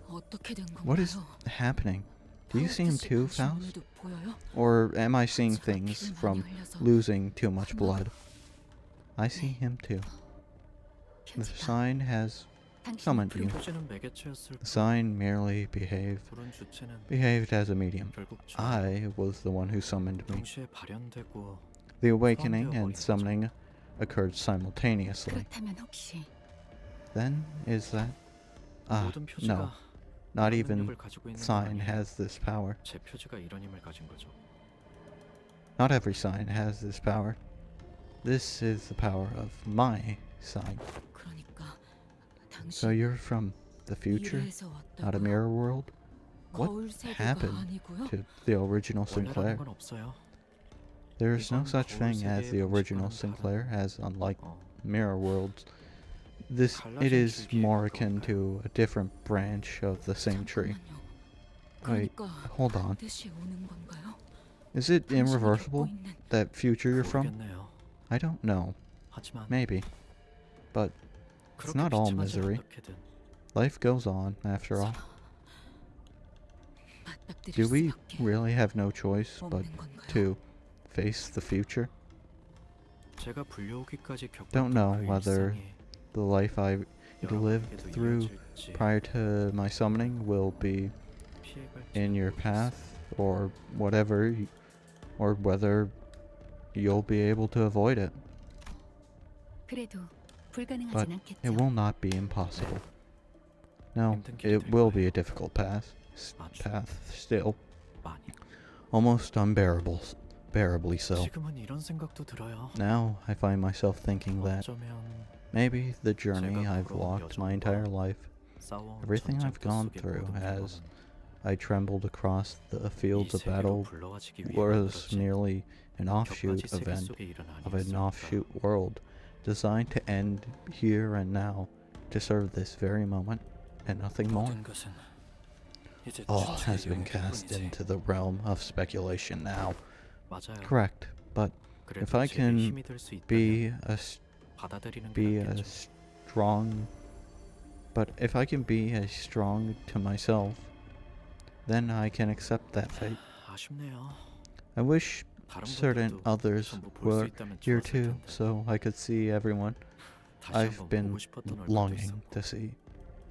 어떻게 된 건가요? What is happening? Do you see him too, 당신 Faust? 눈에도 보여요? Or am I seeing 제가 things 피를 많이 from 흘려서 losing too much blood? I see him too. The 편지가 sign has 당신이 summoned you. 표지는 매개체였을 The sign merely 불은 주체는 behaved as a medium. 결국 저 I was the one who summoned me. 동시에 발현되고 The awakening and summoning occurred simultaneously. 그렇다면 혹시 Then is that? Ah, 모든 표지가 no. Not 이런 even 능력을 가지고 있는 건 sign 아니에요. has this power. 제 표지가 이런 힘을 가진 거죠. Not every sign has this power. This is the power of my sign. 그러니까 So 당신 you're from the future, 미래에서 not a 왔다고요? mirror world? What 거울 세계가 happened 아니고요? to the original 원래라는 Sinclair? 건 없어요. There is no 이건 such 거울 thing as the 세계의 original 방식과는 Sinclair, as unlike 어, mirror worlds. It 갈라진 is 줄기에 more akin 가까운가요? to a different branch of the same tree. 잠깐만요. Wait, 그러니까 hold on. 반드시 오는 건가요? Is it 당신이 irreversible? 겪고 있는 That future you're from? 모르겠네요. I don't know. 하지만 Maybe. But 그렇게 not all 비참하지 misery. 어떻게든 life goes on, after all. 맞닥뜨릴 Do we 수밖에 really have no choice but 없는 건가요? to face the future? 제가 불려오기까지 겪었던 Don't know 그 whether 일상이 The life I lived 여러분에게도 through 이어질지 prior to my summoning will be 피해갈지 in your path, or whatever, or whether you'll be able to avoid it. 그래도 But 불가능하진 it 않겠죠. will not be impossible. No, 힘든 길이 it 될 will 거예요. be a difficult path. 아주 Still, 많이. almost unbearable, bearably so. 지금은 이런 생각도 들어요. Now I find myself thinking that 어쩌면 maybe the journey 제가 I've 걸어온 walked my 여정과 entire life, 싸워온 everything I've 전쟁터 gone 속의 through 모든 as 경험은 I trembled across the 이 fields of 세계로 battle, 불러와지기 위해 was 만들어진 merely an offshoot 격가지 세계 event 속의 일은 of an 아니었을까. offshoot world designed to end here and now, to serve this very moment and nothing more. 모든 것은 이제 All 주체의 has been 영역일 cast 뿐이지. into the realm of speculation now. 맞아요. Correct, but If I can be a strong, but if I can be as strong to myself, then I can accept that fate. I wish certain others were here too, so I could see everyone I've been longing to see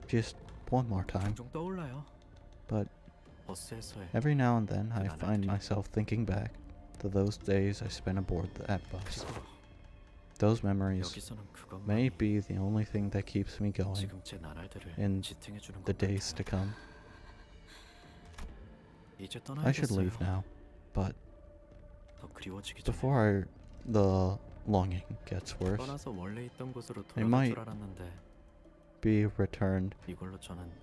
just one more time. But every now and then I find myself thinking back to those days I spent aboard that bus. Those memories may be the only thing that keeps me going in the days to come. I should leave now, but before the longing gets worse, I might be returned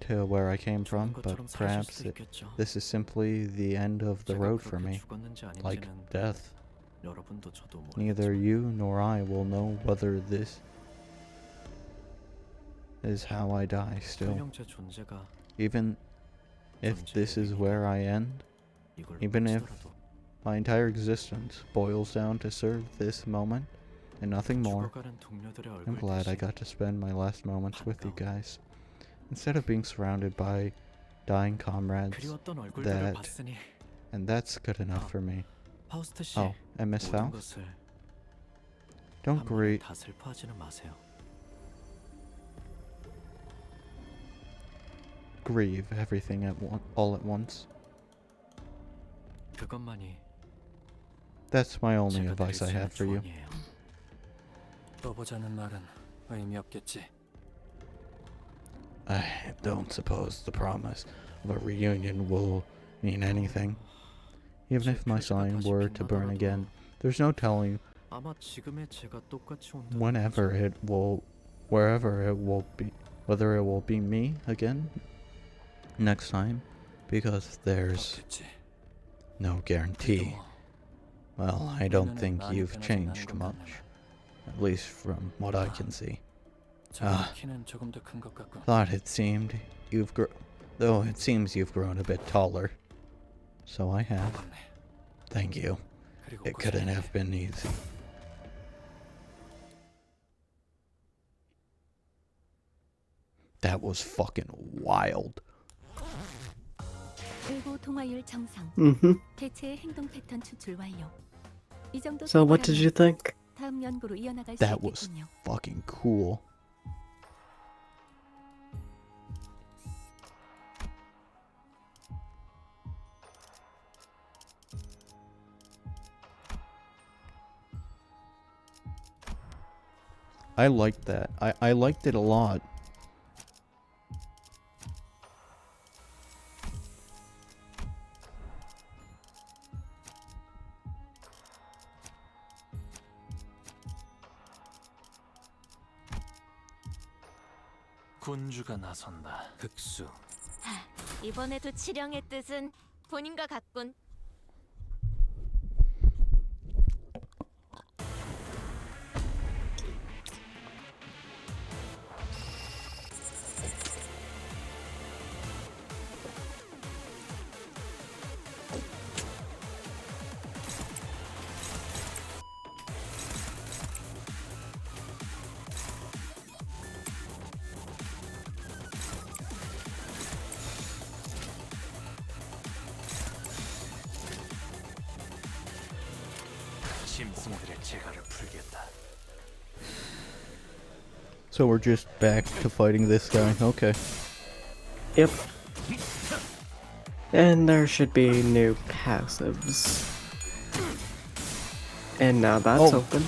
to where I came from, but perhaps this is simply the end of the road for me, like death. Neither you nor I will know whether this is how I die still. Even if this is where I end, even if my entire existence boils down to serve this moment and nothing more, I'm glad I got to spend my last moments with you guys. Instead of being surrounded by dying comrades, and that's good enough for me. Oh, and Miss Faust? Don't grieve everything all at once. That's my only advice I have for you. 떠보자는 말은 의미 없겠지. I don't suppose the promise of a reunion will mean anything. Even if my sign were to burn again, there's no telling wherever it will be, whether it will be me again next time, because there's no guarantee. Well, I don't think you've changed much, at least from what I can see. Thought it seemed though it seems you've grown a bit taller. So I have. Thank you. It couldn't have been easy. That was fucking wild. So what did you think? That was fucking cool. I liked that. I liked it a lot. 군주가 나선다. 흑수. 이번에도 치령의 뜻은 본인과 같군. So we're just back to fighting this guy. Okay. Yep. And there should be new passives. And now that's open.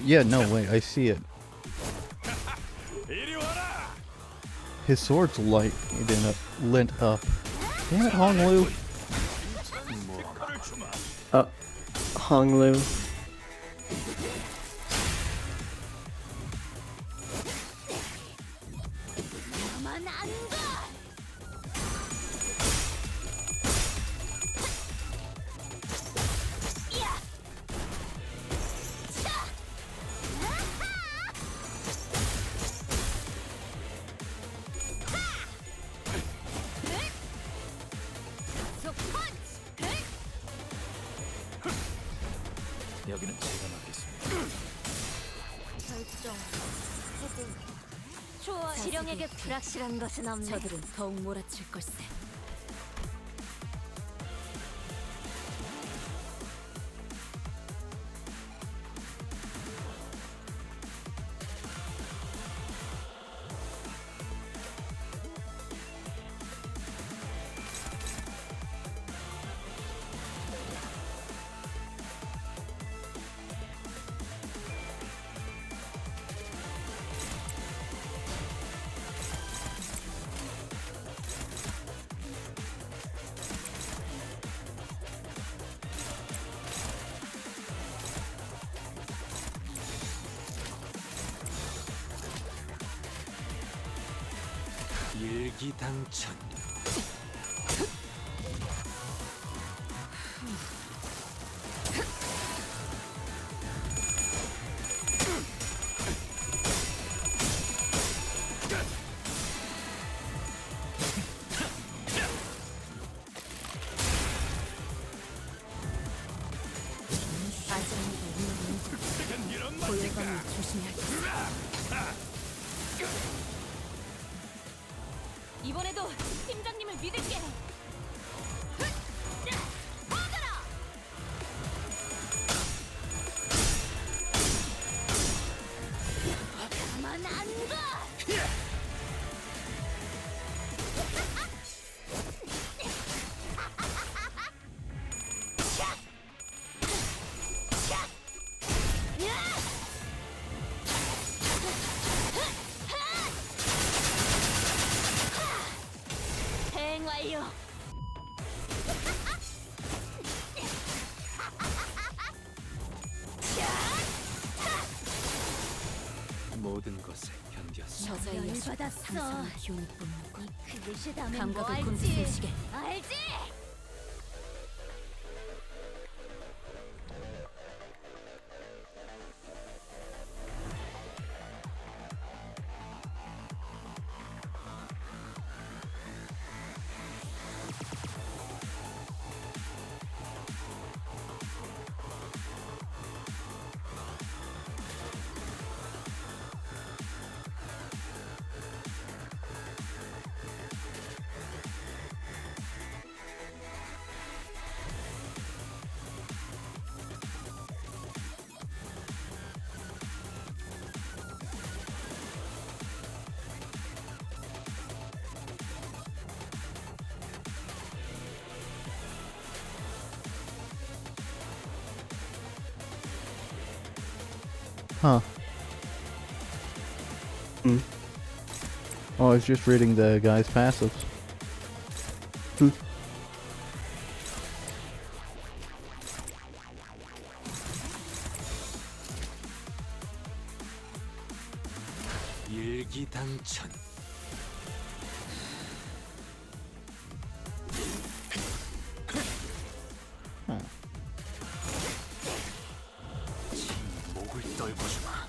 Yeah, no, wait, I see it. His sword's lit up. Damn it, Honglu. Honglu. 지령에게 불확실한 것은 없네. 저들은 더욱 몰아칠 걸세. 일기당천. 고열감을 조심해야겠어. 이번에도 팀장님을 믿을게. 가만 안 가. 대행 완료. 모든 것에 견뎠어. 저자의 녀석 열받았어. 상상의 기운이 뿜는군. 그릇이 다면 뭐 감각을 알지? 곤두세우시게. 알지? Huh. Hmm. Oh, I was just reading the guy's passives. 일기당천. 목을 떨궈주마.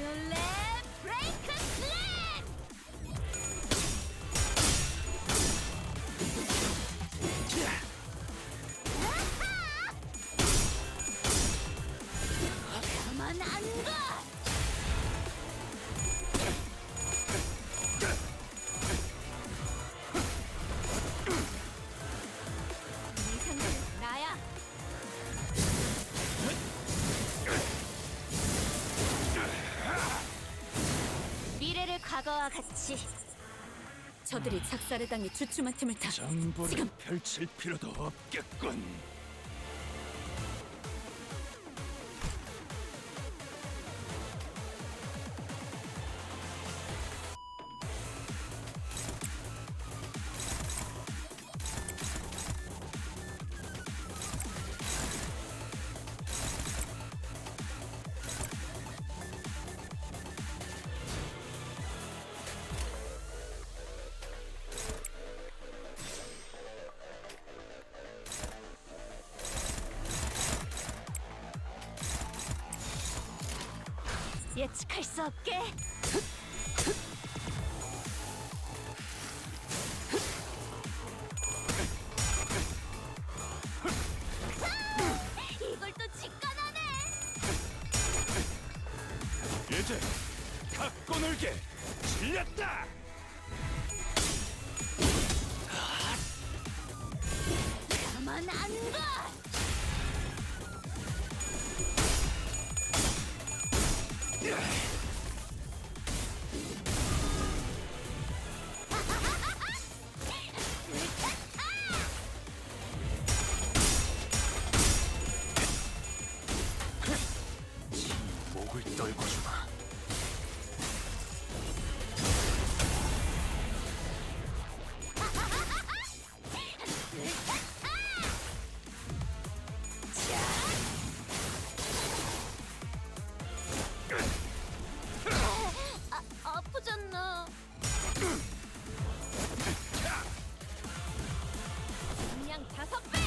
뮬레 브레이크 슬램! 가만 안 가! 네 상대는 나야. 미래를 과거와 같이. 저들이 작살에 당해 주춤한 틈을 타. 정보를 지금. 펼칠 필요도 없겠군. 예측할 수 없게. 이걸 또 직관하네. 이제 갖고 놀게. 질렸다. 가만 안 가. 목을 떨고 주마. 아프잖아. 그냥 5배.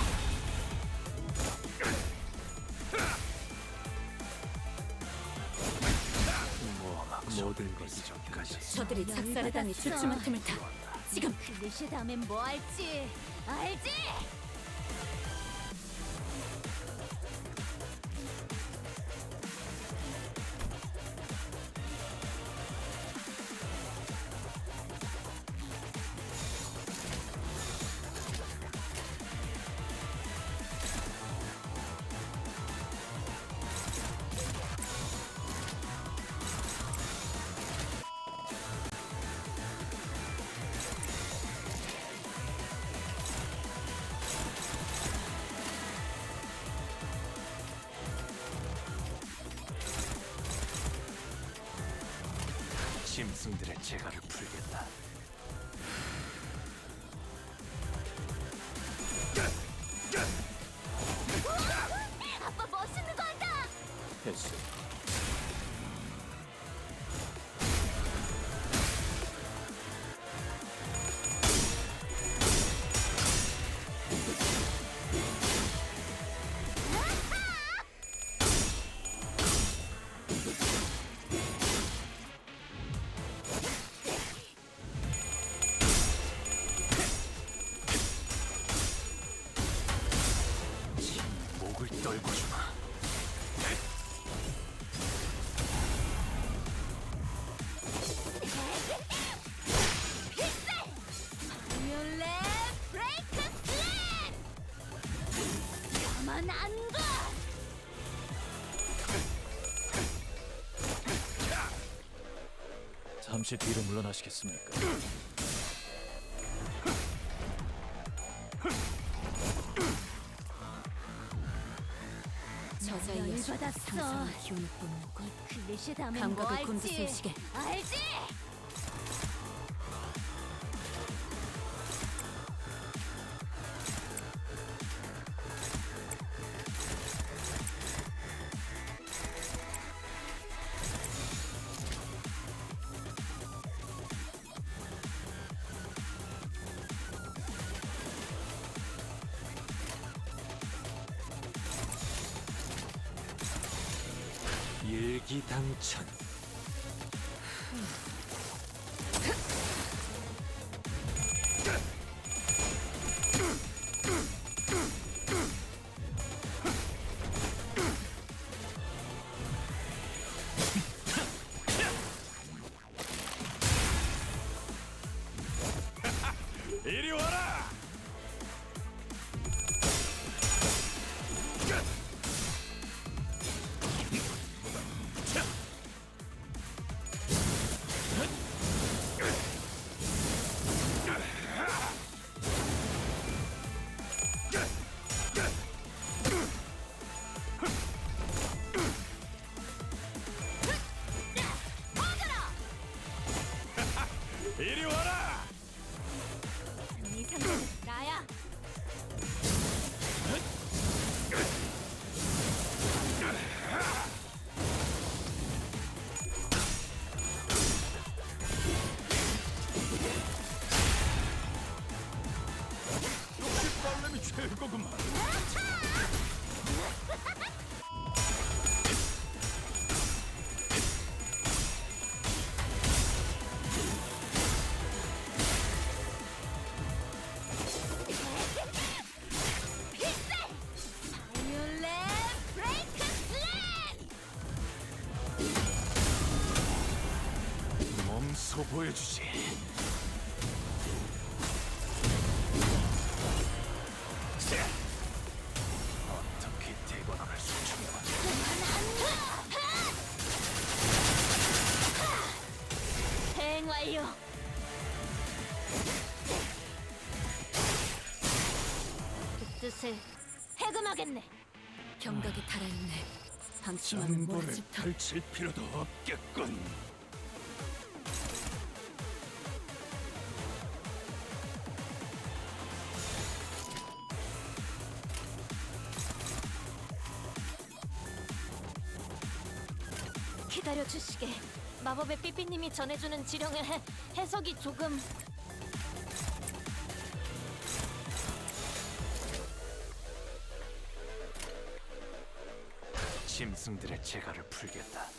모든 것이 저기까지. 저들이 작살에 당해 주춤한 틈을 타. 지금 클리셰 다음엔 뭐 할지 알지? 짐승들의 재갈을 풀겠다. 아빠 멋있는 거 한다. 했어. 목을 떨고 주마. 뮬레 브레이크 슬램. 가만 안 가. 잠시 뒤로 물러나시겠습니까? 저자의 예술 상상의 기운을 뿜는 것. 클리셰 다음엔 뭐 감각을 할지 곤두세우시게. 알지? 일기당천. 이리 와라. 이리 와라. 이 상대는 나야. 역시 빨래미 최고구만. 두고 보여주지. 어떻게 대관함을 수정해? 대응 완료. 그 뜻을 해금하겠네. 경각에 달아있네. 방심하면 정보를 모르집다. 펼칠 필요도 없겠군. 기다려 주시게. 마법의 삐삐님이 전해주는 지령을 해석이 조금. 짐승들의 재갈을 풀겠다.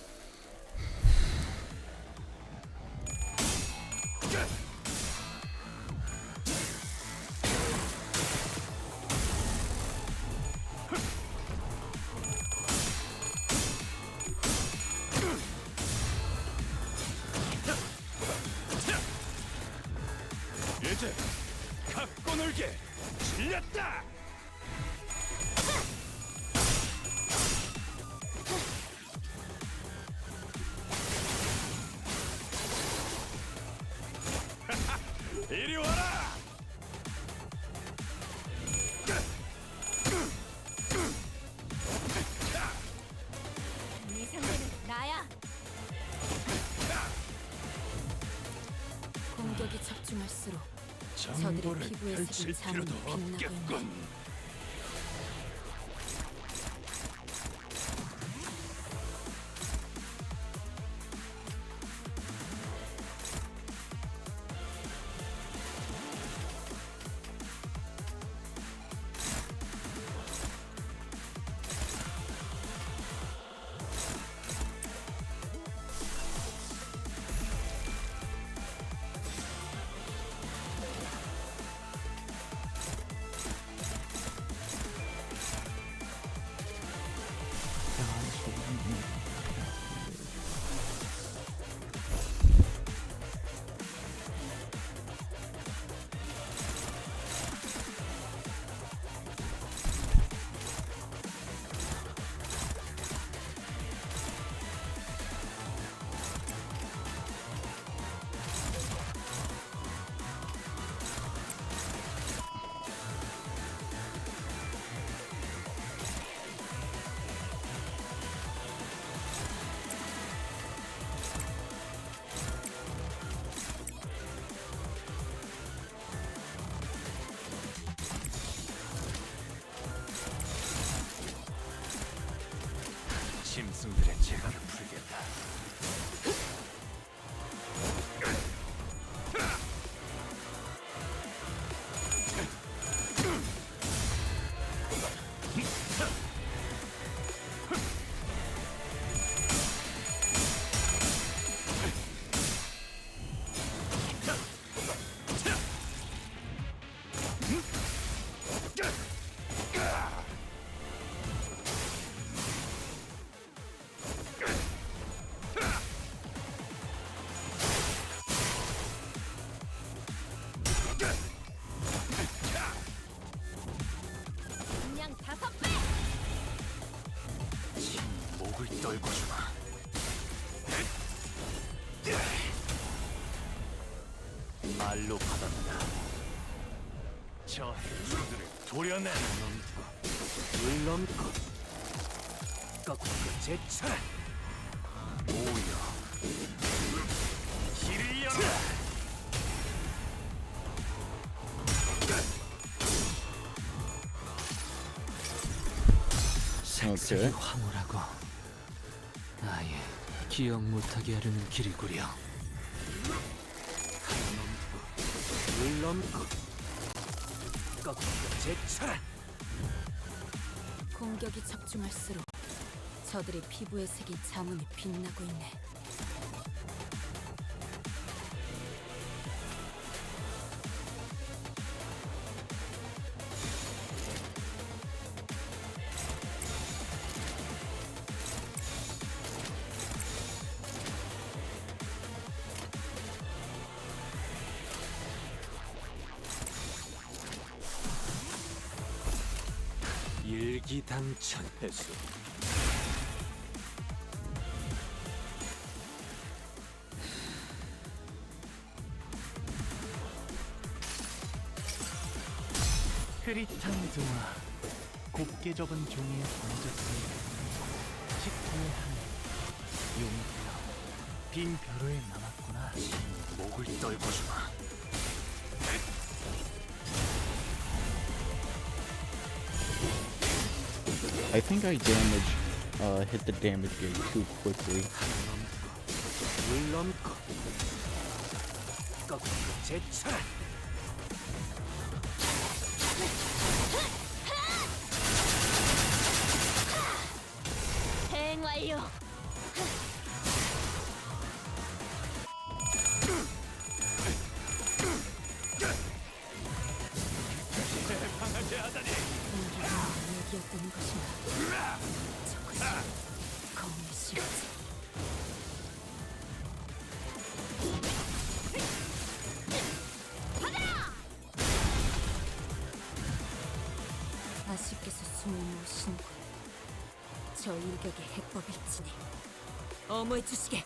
이제 갖고 놀게. 질렸다. 이리 와라. 네 상대는 나야. 공격이 적중할수록 정보를 피부에 펼칠 새긴 필요도 자문이 빛나고 없겠군. 짐승들의 재갈을 풀겠다. 그냥 5배. 목을 떨궈주마. 말로 받았다. 저 해충들을 도려내는 물 넘고 꺾고 제쳐라. 오여 길을 열어라. 오케이. 황홀하고 아예 기억 못하게 하려는 길이구려. 물 넘고 꺾고 제쳐라. 공격이 적중할수록 저들의 피부에 새긴 자문이 빛나고 있네. 일기당천 해수. 흐릿한 동화, 곱게 접은 종이에 번졌습니다. 식구의 하늘, 용이되어 빈 벼로에 남았구나. 목을 떨궈주마. I think I hit the damage gate too quickly. 물 넘고 꺾고 제쳐라. 대응 완료. 대방하게 하다니. 얘기였던 것인가? 저것이 거울의 시간지. 아쉽게서 숨을 못 쉬는군. 저 일격의 해법일지니 어머해 주시게.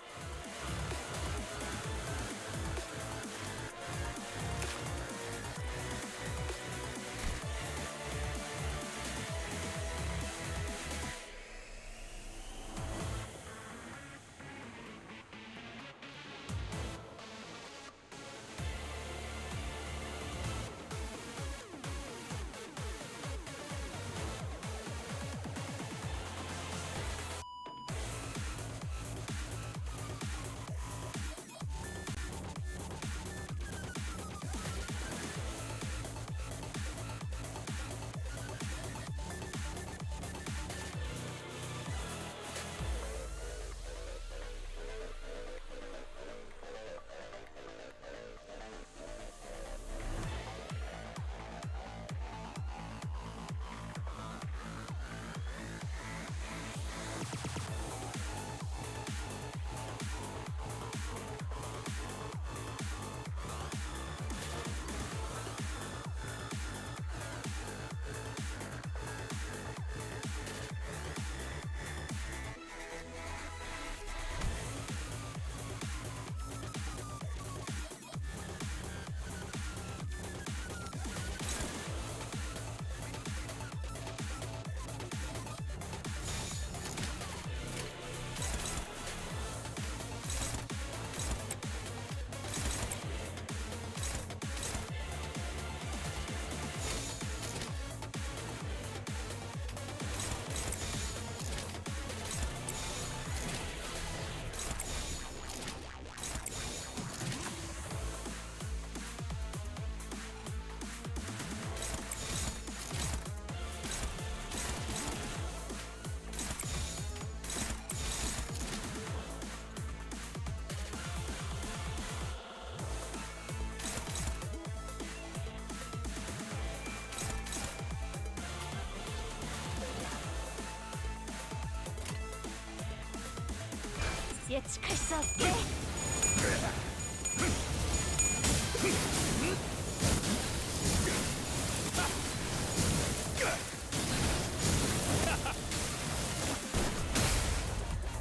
예측할 수 없게.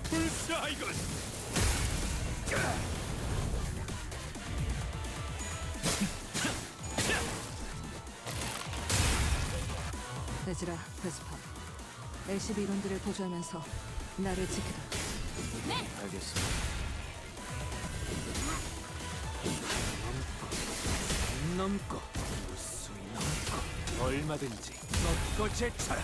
불사 이건. 에즈라, 베스파, LCB 이론들을 보조하면서 나를 지키라. 알겠습니다. 넘고 무수히 넘고 얼마든지 꺾고 제쳐라.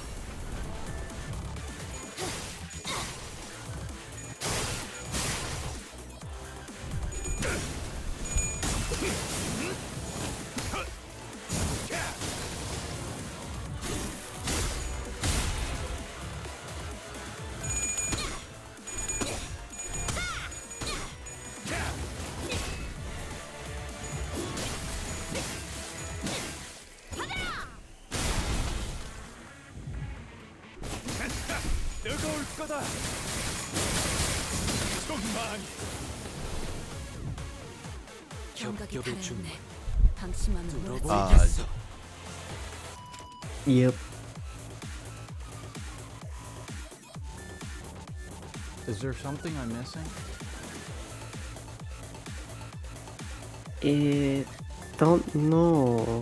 뜨거울 거다. 좀 많이. 경각이 겹겹이 중 달아있네. 방심하면 뚫어보이겠어. 몰아치겠어. Yep. Is there something I'm missing? Don't know.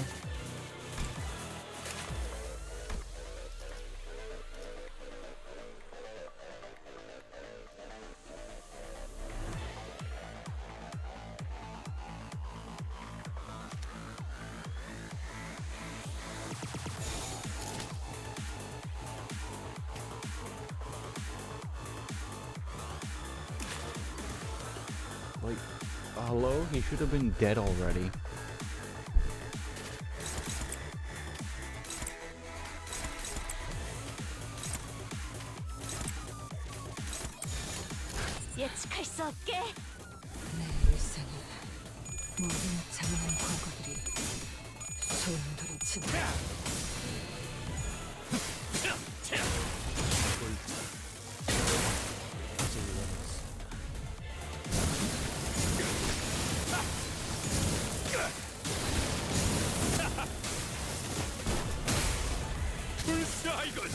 Like, hello? He should have been dead already. 예측할 수 없게. 내 일생에 모든 잔인한 과거들이 소용돌이친다. 불사이건.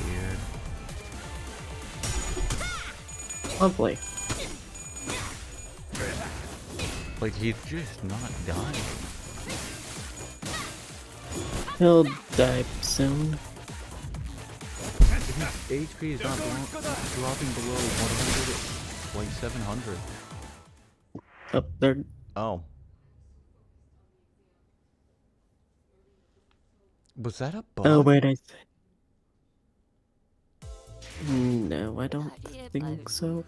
Weird. Lovely. Like, he's just not dying. He'll die soon. His HP is not dropping below 100, like 700. Up there. Oh. Was that a bug? Oh, wait, no, I don't think so.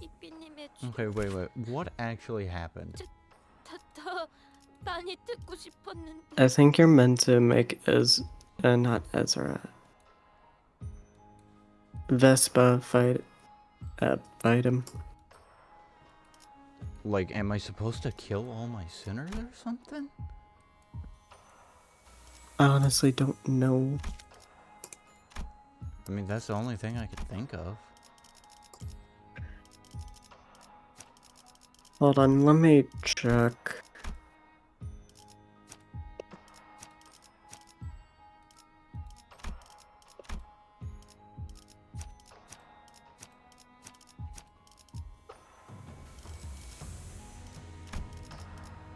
이삐님의 Okay, wait. What actually happened? 더 많이 듣고 싶었는데. I think you're meant to make not Ezra. Vespa fight him. Like, am I supposed to kill all my sinners or something? I honestly don't know. I mean, that's the only thing I could think of. Hold on, let me check.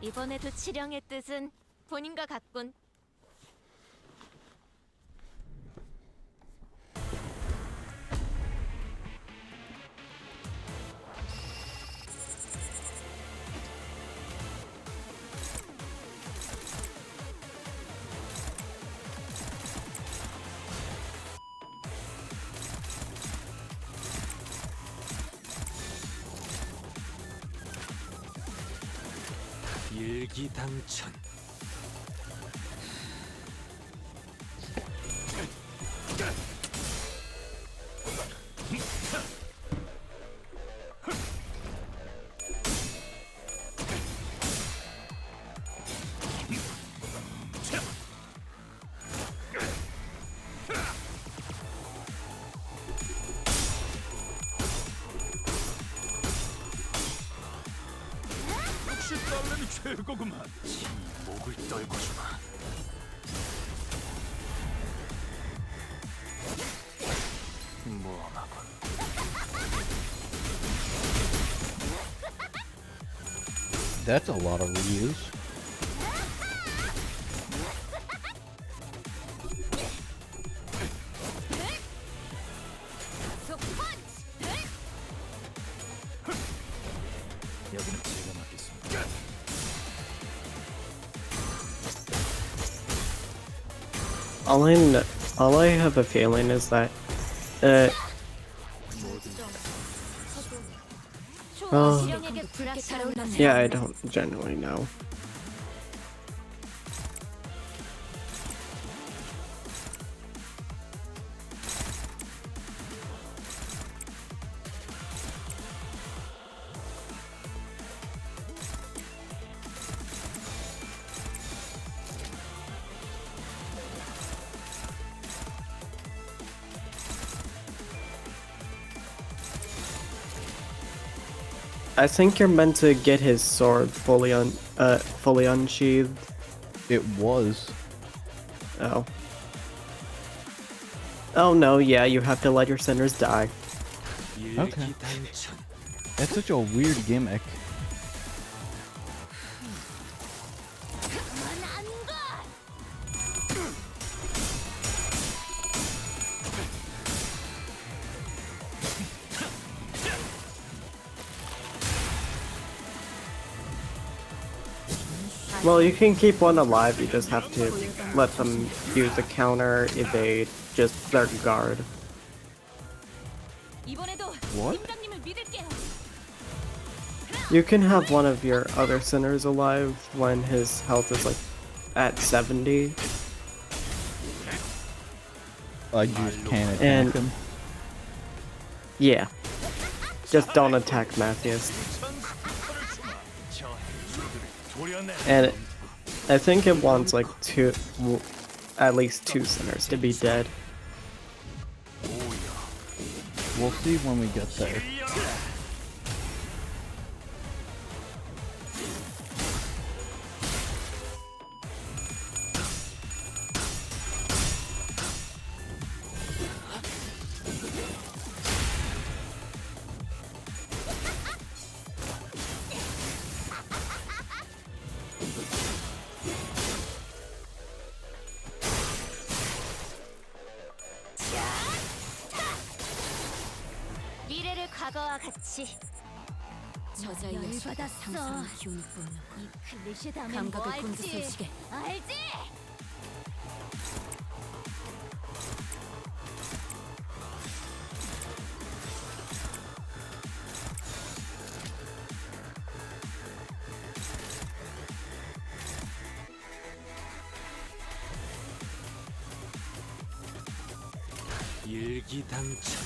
이번에도 치령의 뜻은 본인과 같군. 일기당천. 역시 딸내미 최고구만. 목을 떨궈주마. 뭐하군. That's a lot of reuse. 여기는 제가 맡겠습니다. All I have a feeling is that Oh. 치령에게 불타올랐네. yeah, I don't generally know. I think you're meant to get his sword fully unsheathed. It was. Oh. Oh no, yeah, you have to let your sinners die. Okay. That's such a weird gimmick. Well, you can keep one alive, you just have to let them use a counter, evade, just their guard. What? You can have one of your other sinners alive when his health is like at 70. I just can't attack And- him. Yeah. Just don't attack Matthias. And I think it wants like at least 2 sinners to be dead. We'll see when we get there. 미래를 과거와 같이 저자의 열받았어. 상상의 기운이 뿜는 이 클리셰 다음에 감각을 뭐 곤두 할지 솜씨게. 알지? 일기당천.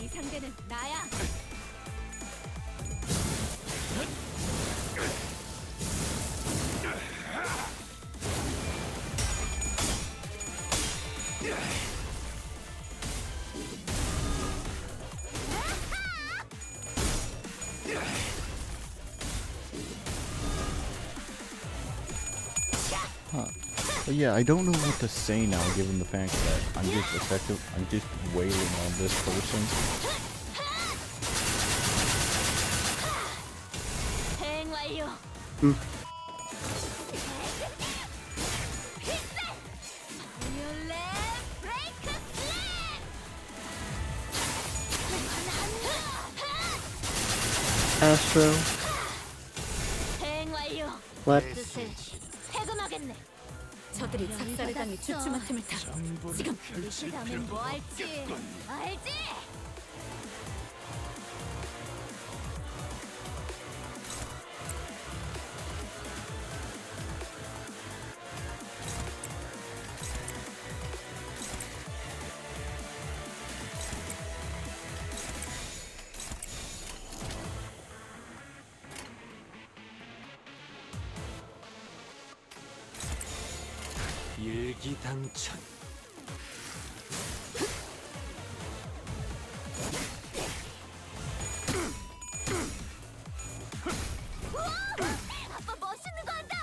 이 상대는 나야. But yeah, I don't know what to say now, given the fact that I'm just wailing on this person. 대응 완료. 뮬렛 브레이크 Astro, 대응 완료. let 뜻을 해금하겠네. 저들이 작살을 당해 주춤한 틈을 타. 지금 클리셰 다음에 뭐 할지 알지? 일기당천. 아빠 멋있는 거 한다.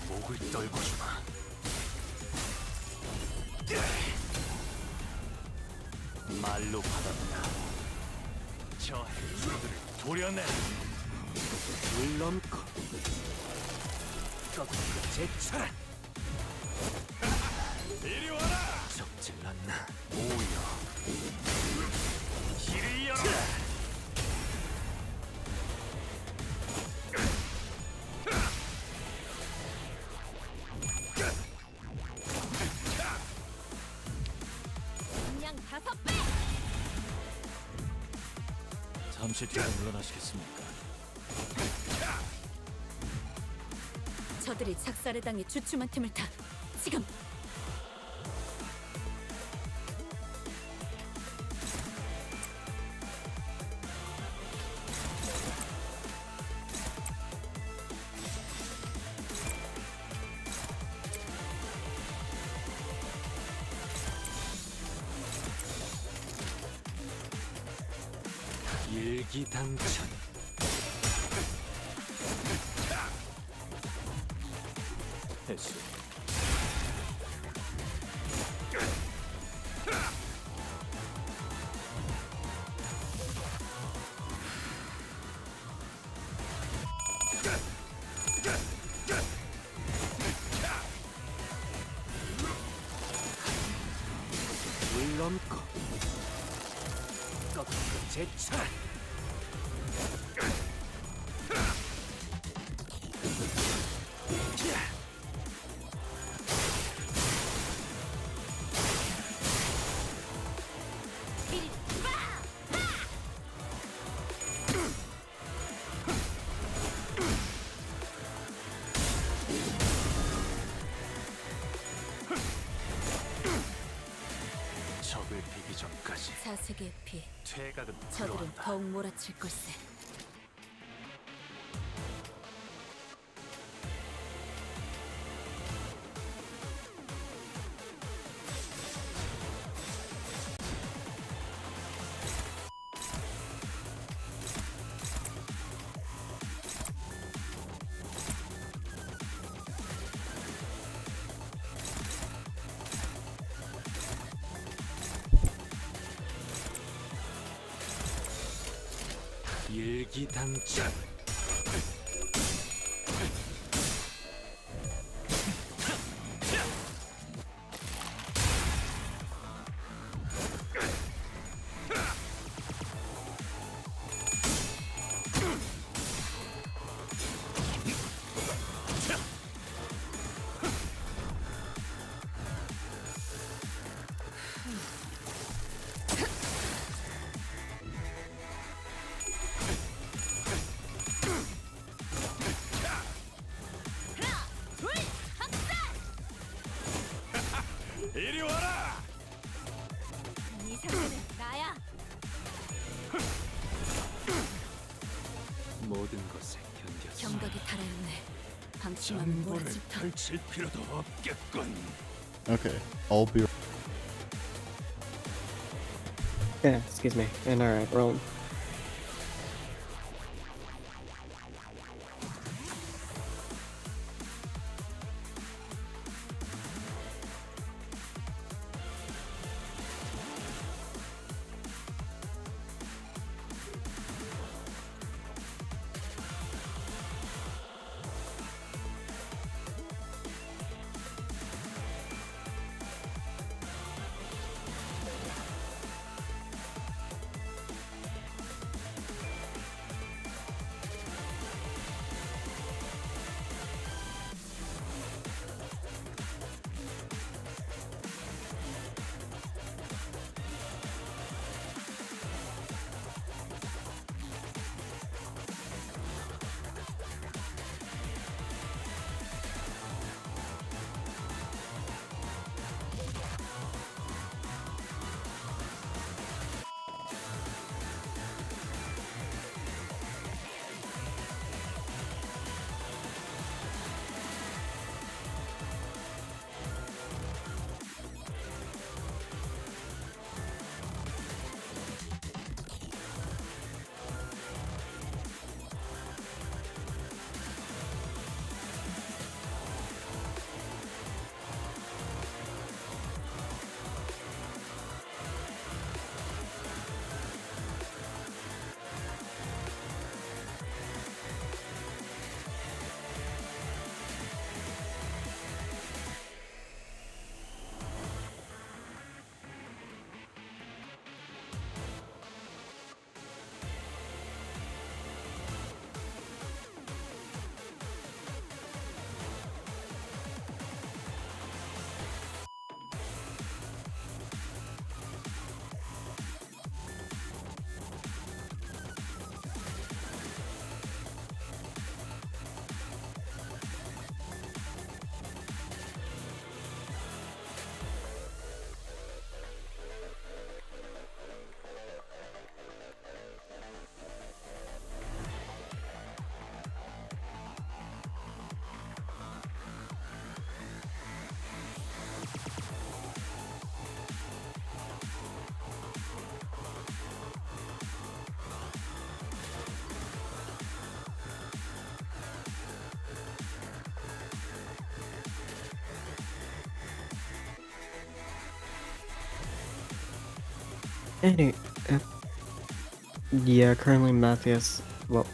목을 떨고 주마. 말로 받았다. 저 해수들을 도려내라. 물넘고 꺾고 제쳐라. 이리 와라. 적질났나. 모여 길을 열어. 그냥 5배. 잠시 뒤로 물러나시겠습니까? 저들이 작살에 당해 주춤한 틈을 타. 지금 일기당천. 해수. 물넘고 꺾고 제쳐라. 적을 비기 전까지 사색의 피. 퇴각은 저들은 들어온다. 더욱 몰아칠 걸세. 일기당천. 이리 와라. 이 상대는 나야. 모든 것에 견뎌서 경각이 달아있네. 방심하면 전부를 몰아칠 터. 펼칠 필요도 없겠군. Okay, I'll be. Yeah, excuse me. And alright, rolling. Any, uh, yeah, currently Matthias, well,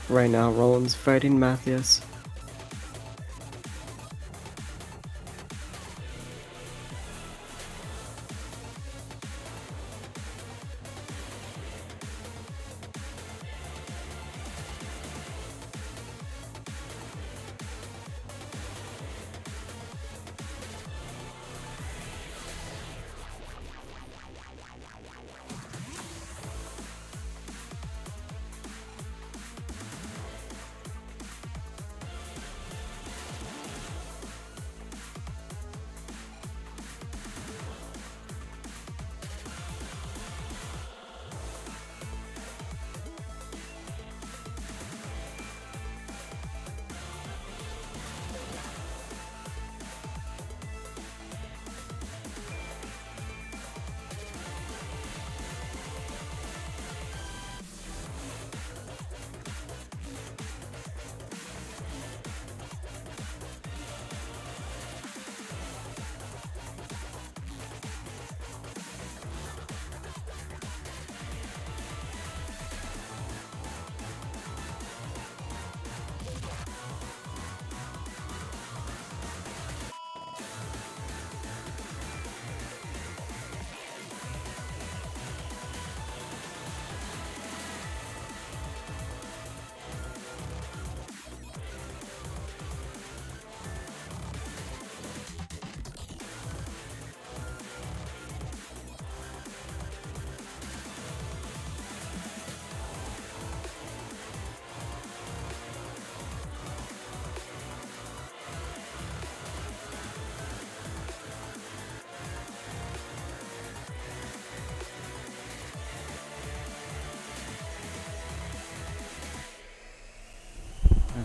right now Roland's fighting Matthias.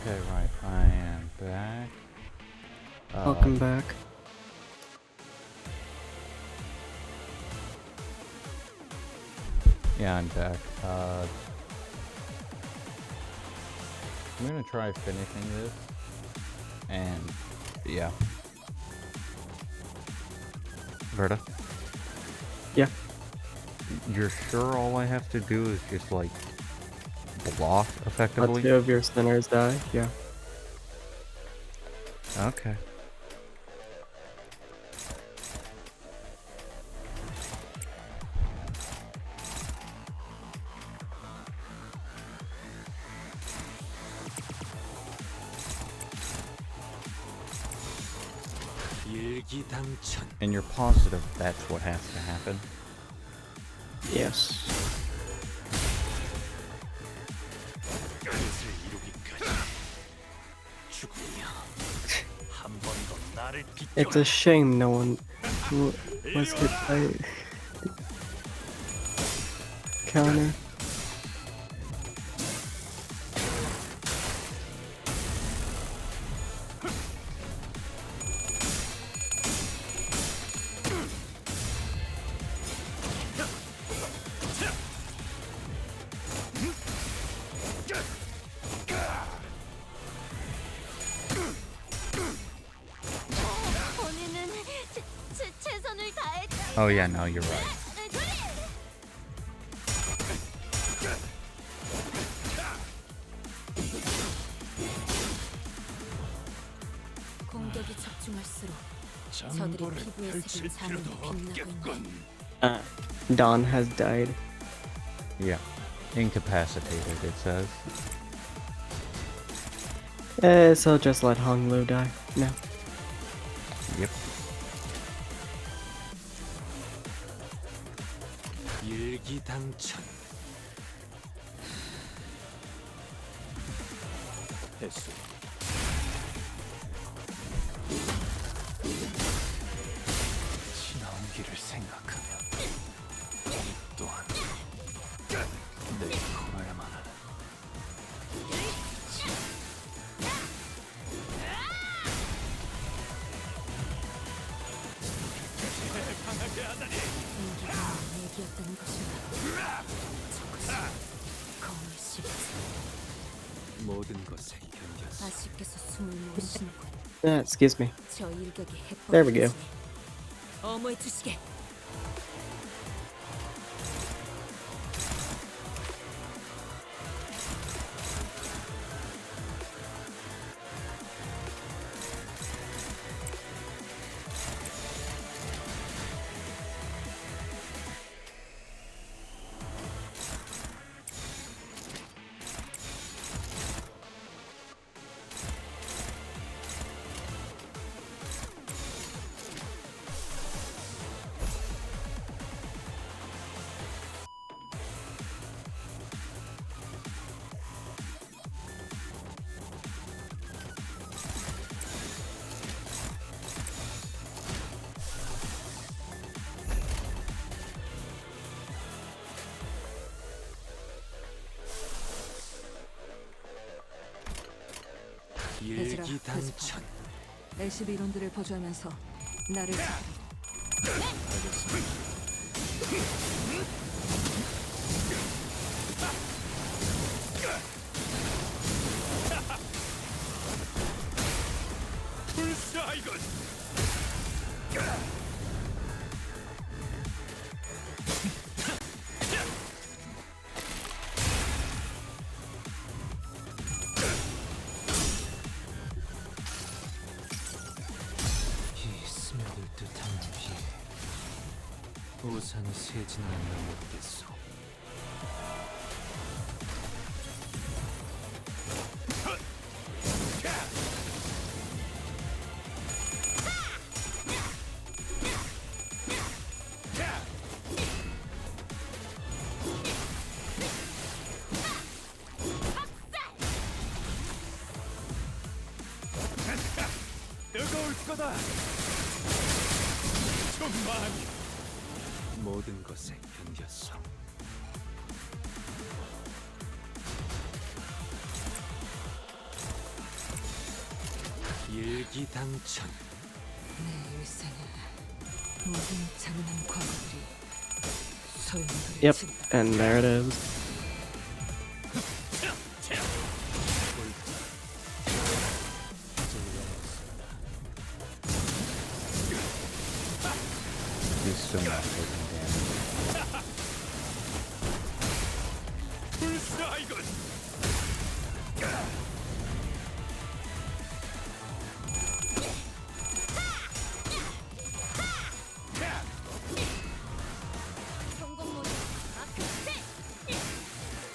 Okay, right. I am back. Welcome back. Yeah, I'm back. I'm gonna try finishing this. And, yeah. Verta? Yeah. You're sure all I have to do is just, like, block effectively? Let 2 of your sinners die, yeah. Okay. 일기당천. And you're positive that's what has to happen? Yes. 뜻을 이루기까지 죽으며 한 번 더 나를 It's a 비켜라. shame no one was hit by counter. 본인은 최선을 다했다. Oh yeah, no, you're right. 공격이 집중할수록 저들의 피부의 색이 자네로 빛나고 있네. Dawn has died. Yeah. Incapacitated, it says. So just let Hong Lu die. No. Yep. 일기당천. 했어. 지나온 길을 생각하면 이 또한 내가 걸어야만 하는. 얘기였다는 것인가? 저것이 거울의 실체. 모든 것에 견뎠어. 아쉽게서 숨을 못 쉬는군. Excuse me. 저 일격이 해법. There we go. 어머의 투시게. 일기당천. LCB 이론들을 보조하면서 나를 불사이건. 이 스며들 듯한 비. 우산이 새진 않나 모르겠소. 뜨거울 거다. 좀 많이. 모든 것에 견뎠어. 일기당천. 내 일생에 모든 잔인한 과거들이 소용돌이 Yep, and there it is. He's still not taking damage. 불사이건. 성공 모드 마크 셋.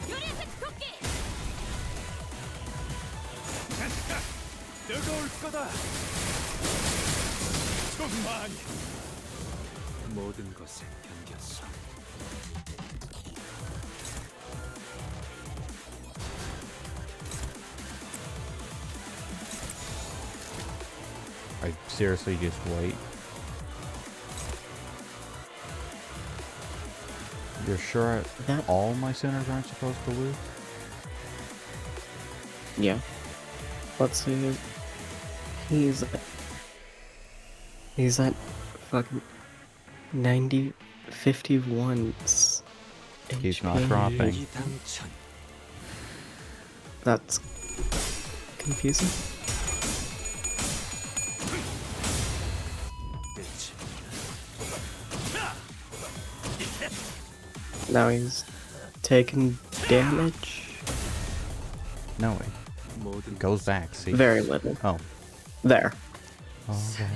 요리색 토끼. 뜨거울 거다. 좀 많이. 모든 것에 견뎠어. I seriously just wait. You're sure That- all my sinners aren't supposed to lose? Yeah. Let's see. He's at fucking 90, 51 He's not HP. dropping. 일기당천. That's confusing. Now he's taking damage. No way. It goes back, see? Very little. Oh. There. All that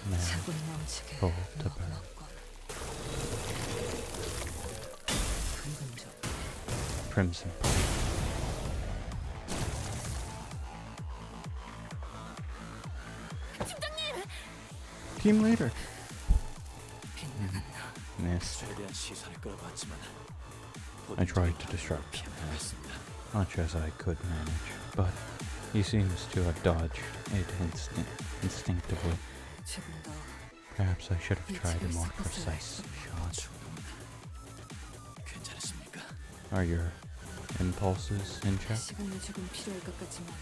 man 자군 넘치게 full to burn. Crimson. Team leader. Missed. 최대한 시선을 끌어봤지만 I tried to distract him as much as I could manage, but he seems to have dodged it instinctively. 조금 더 Perhaps I should have tried a more precise shot. 괜찮으십니까? Are your impulses in check? 시간이 조금 필요할 것 같지만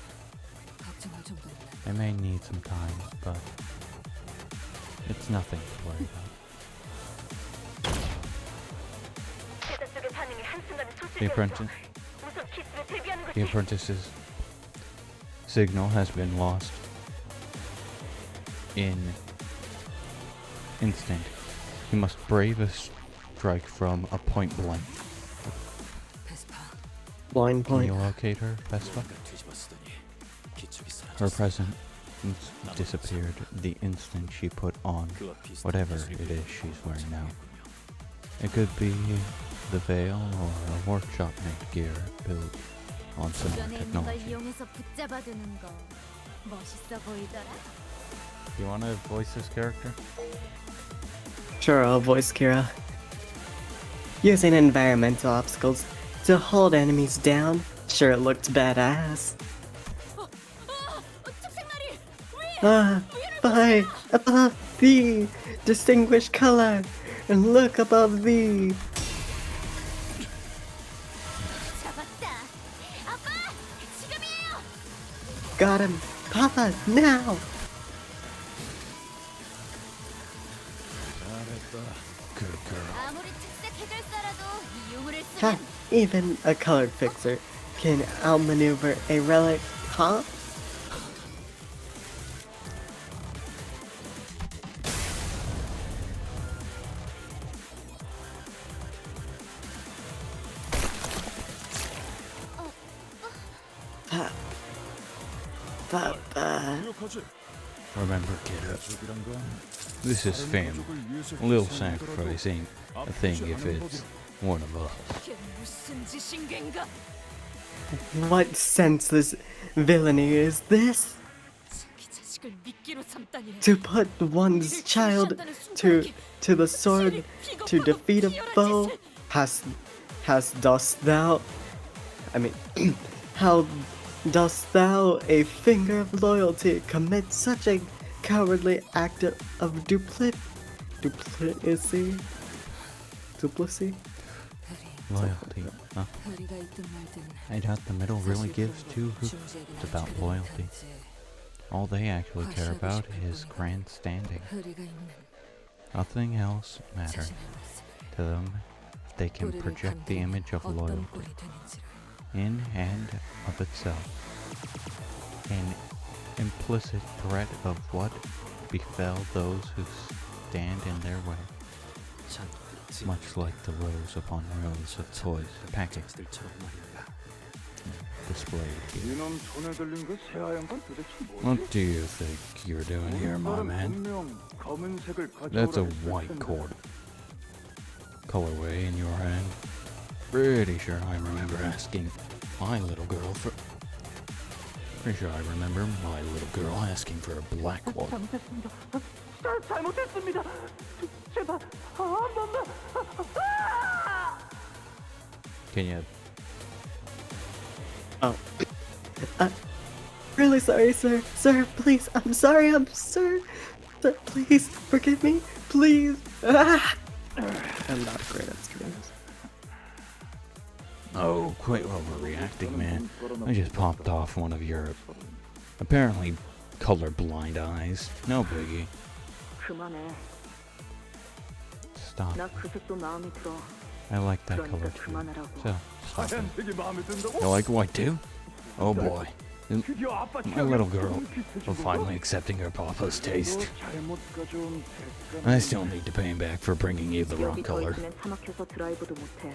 걱정할 정도는 I may need some time, but it's nothing to worry about. The apprentice's signal has been lost in instant. He must brave a strike from a point blank. 베스파 Blind Can point. you locate her, Vespa? 뒤집어쓰더니 기축이 Her 사라졌어. presence disappeared the instant she put on 그와 비슷한 whatever 기술이 it is she's wearing now. 발견했군요. It could be the veil or a workshop made gear built on similar 주변에 있는 걸 technology. 이용해서 붙잡아두는 거 멋있어 보이더라. You want to voice this character? Sure, I'll voice Kira. Using environmental obstacles to hold enemies down sure looked badass. 축생마리 위에 Ah, by above thee, distinguished color, and look above thee. 잡았다. 아빠, 지금이에요. Got him. Papa, now! Good girl. 아무리 특색 해결사라도 이 유물을 Ha, 쓰면 even a colored fixer can outmaneuver a relic, huh? Papa. Remember, kiddo, this is family. A little sacrifice ain't a thing if it's one of us. 이게 무슨 짓인겐가? What senseless villainy is this? 자기 자식을 미끼로 삼다니. To put one's child to the sword to defeat a foe? Dost thou, how dost thou, a finger of loyalty, commit such a cowardly act of duplicity? Loyalty, huh? I doubt the middle really gives two hoots about loyalty. All they actually care about is grandstanding. Nothing else matters to them if they can project the image of loyalty in and of itself, an implicit threat of what befell those who stand in their way, much like the rows upon rows of toys packaged displayed here. What do you think you're doing here, my man? That's a white cord colorway in your hand. Pretty sure I remember asking my little girl for... Pretty sure I remember my little girl asking for a black one. 잘못했습니다. 잘못했습니다. 제발 한 번만. Can you... Oh. Really sorry, sir. Sir, please. I'm sorry. Sir, please forgive me. Please. Ah! I'm not great at screams. Oh, quit overreacting, man. I just popped off one of your apparently colorblind eyes. No biggie. 그만해. Stop. 나 그 색도 마음에 들어. I like that color 그러니까 too. 그만하라고. So, stop it. 되게 마음에 든다고? You like white too? Oh boy. 드디어 아빠 My little girl for finally accepting her papa's taste. 잘못 가져온 I still need to pay him back for bringing you the wrong 여기 더 color. 있으면 차 막혀서 드라이브도 못해.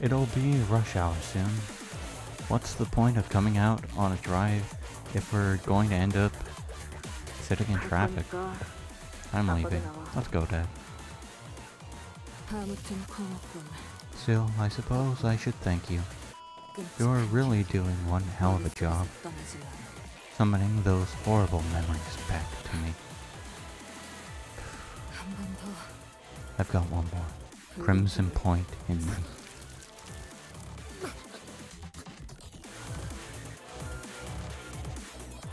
It'll be rush hour soon. What's the point of coming out on a drive if we're going to end up sitting in traffic? 그러니까 I'm leaving. Let's go, Dad. Still, I suppose I should thank you. You're really doing one hell of a job, summoning those horrible memories back to me. I've got one more. Crimson Point in me.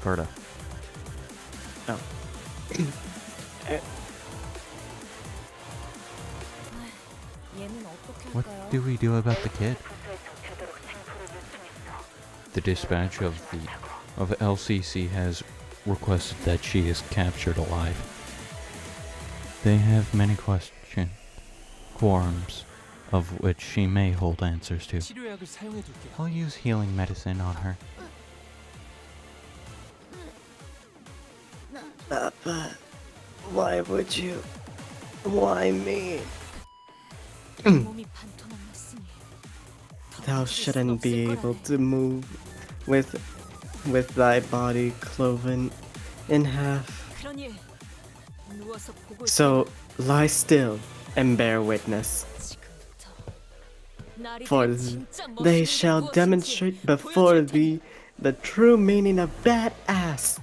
Verta. Oh. What do we do about the kid? The dispatch of LCC has requested that she is captured alive. They have many quorums of which she may hold answers to. 치료약을 사용해 둘게요. I'll use healing medicine on her. Papa, why would you? Why me? 몸이 반토막 났으니 Thou shouldn't be able to move with thy body cloven in half. 그러니 누워서 보고 So lie still and bear witness. 지금부터 날이 For 진짜 they 멋있는 shall 무엇인지 demonstrate before 보여줄 thee the true meaning of badass.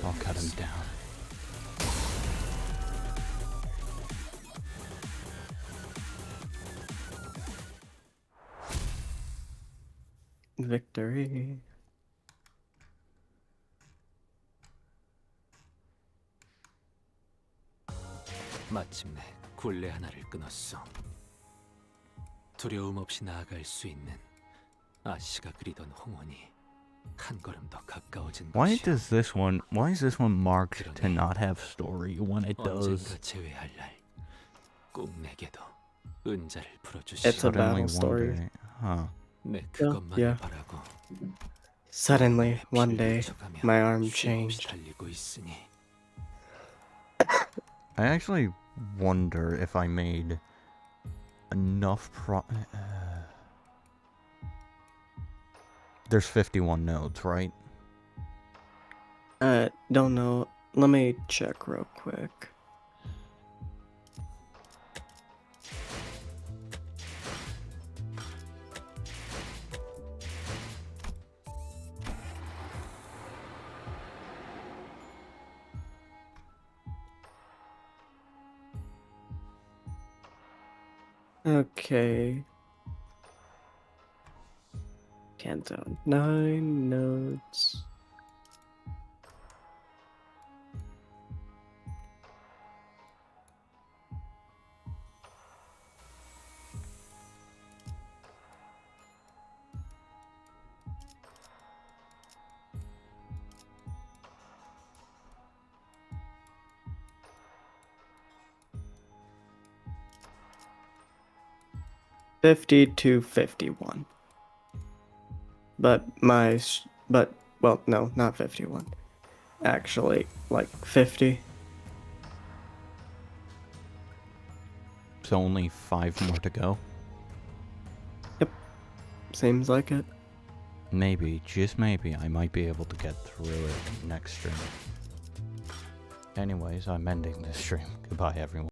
I'll cut him down. Victory. 마침내 굴레 하나를 끊었어. 두려움 없이 나아갈 수 있는 아씨가 그리던 홍원이 한 걸음 더 가까워진 Why 것이야. is this one marked to not have story when it does? 언젠가 재회할 날 꼭 내게도 은자를 풀어주시. It's a Suddenly battle one story. day, huh? 내 그것만을 yeah. 바라고 Suddenly, one day, 훔쳐가며 my arm 쉼없이 changed. 달리고 있으니. I actually wonder if I made enough There's 51 nodes, right? Don't know. Let me check real quick. Okay. Canto. 9 nodes. $50 to $51. But well, no, not 51. Actually, like 50. So only 5 more to go. Seems like it. Maybe, just maybe, I might be able to get through it next stream. Anyways, I'm ending this stream. Goodbye, everyone.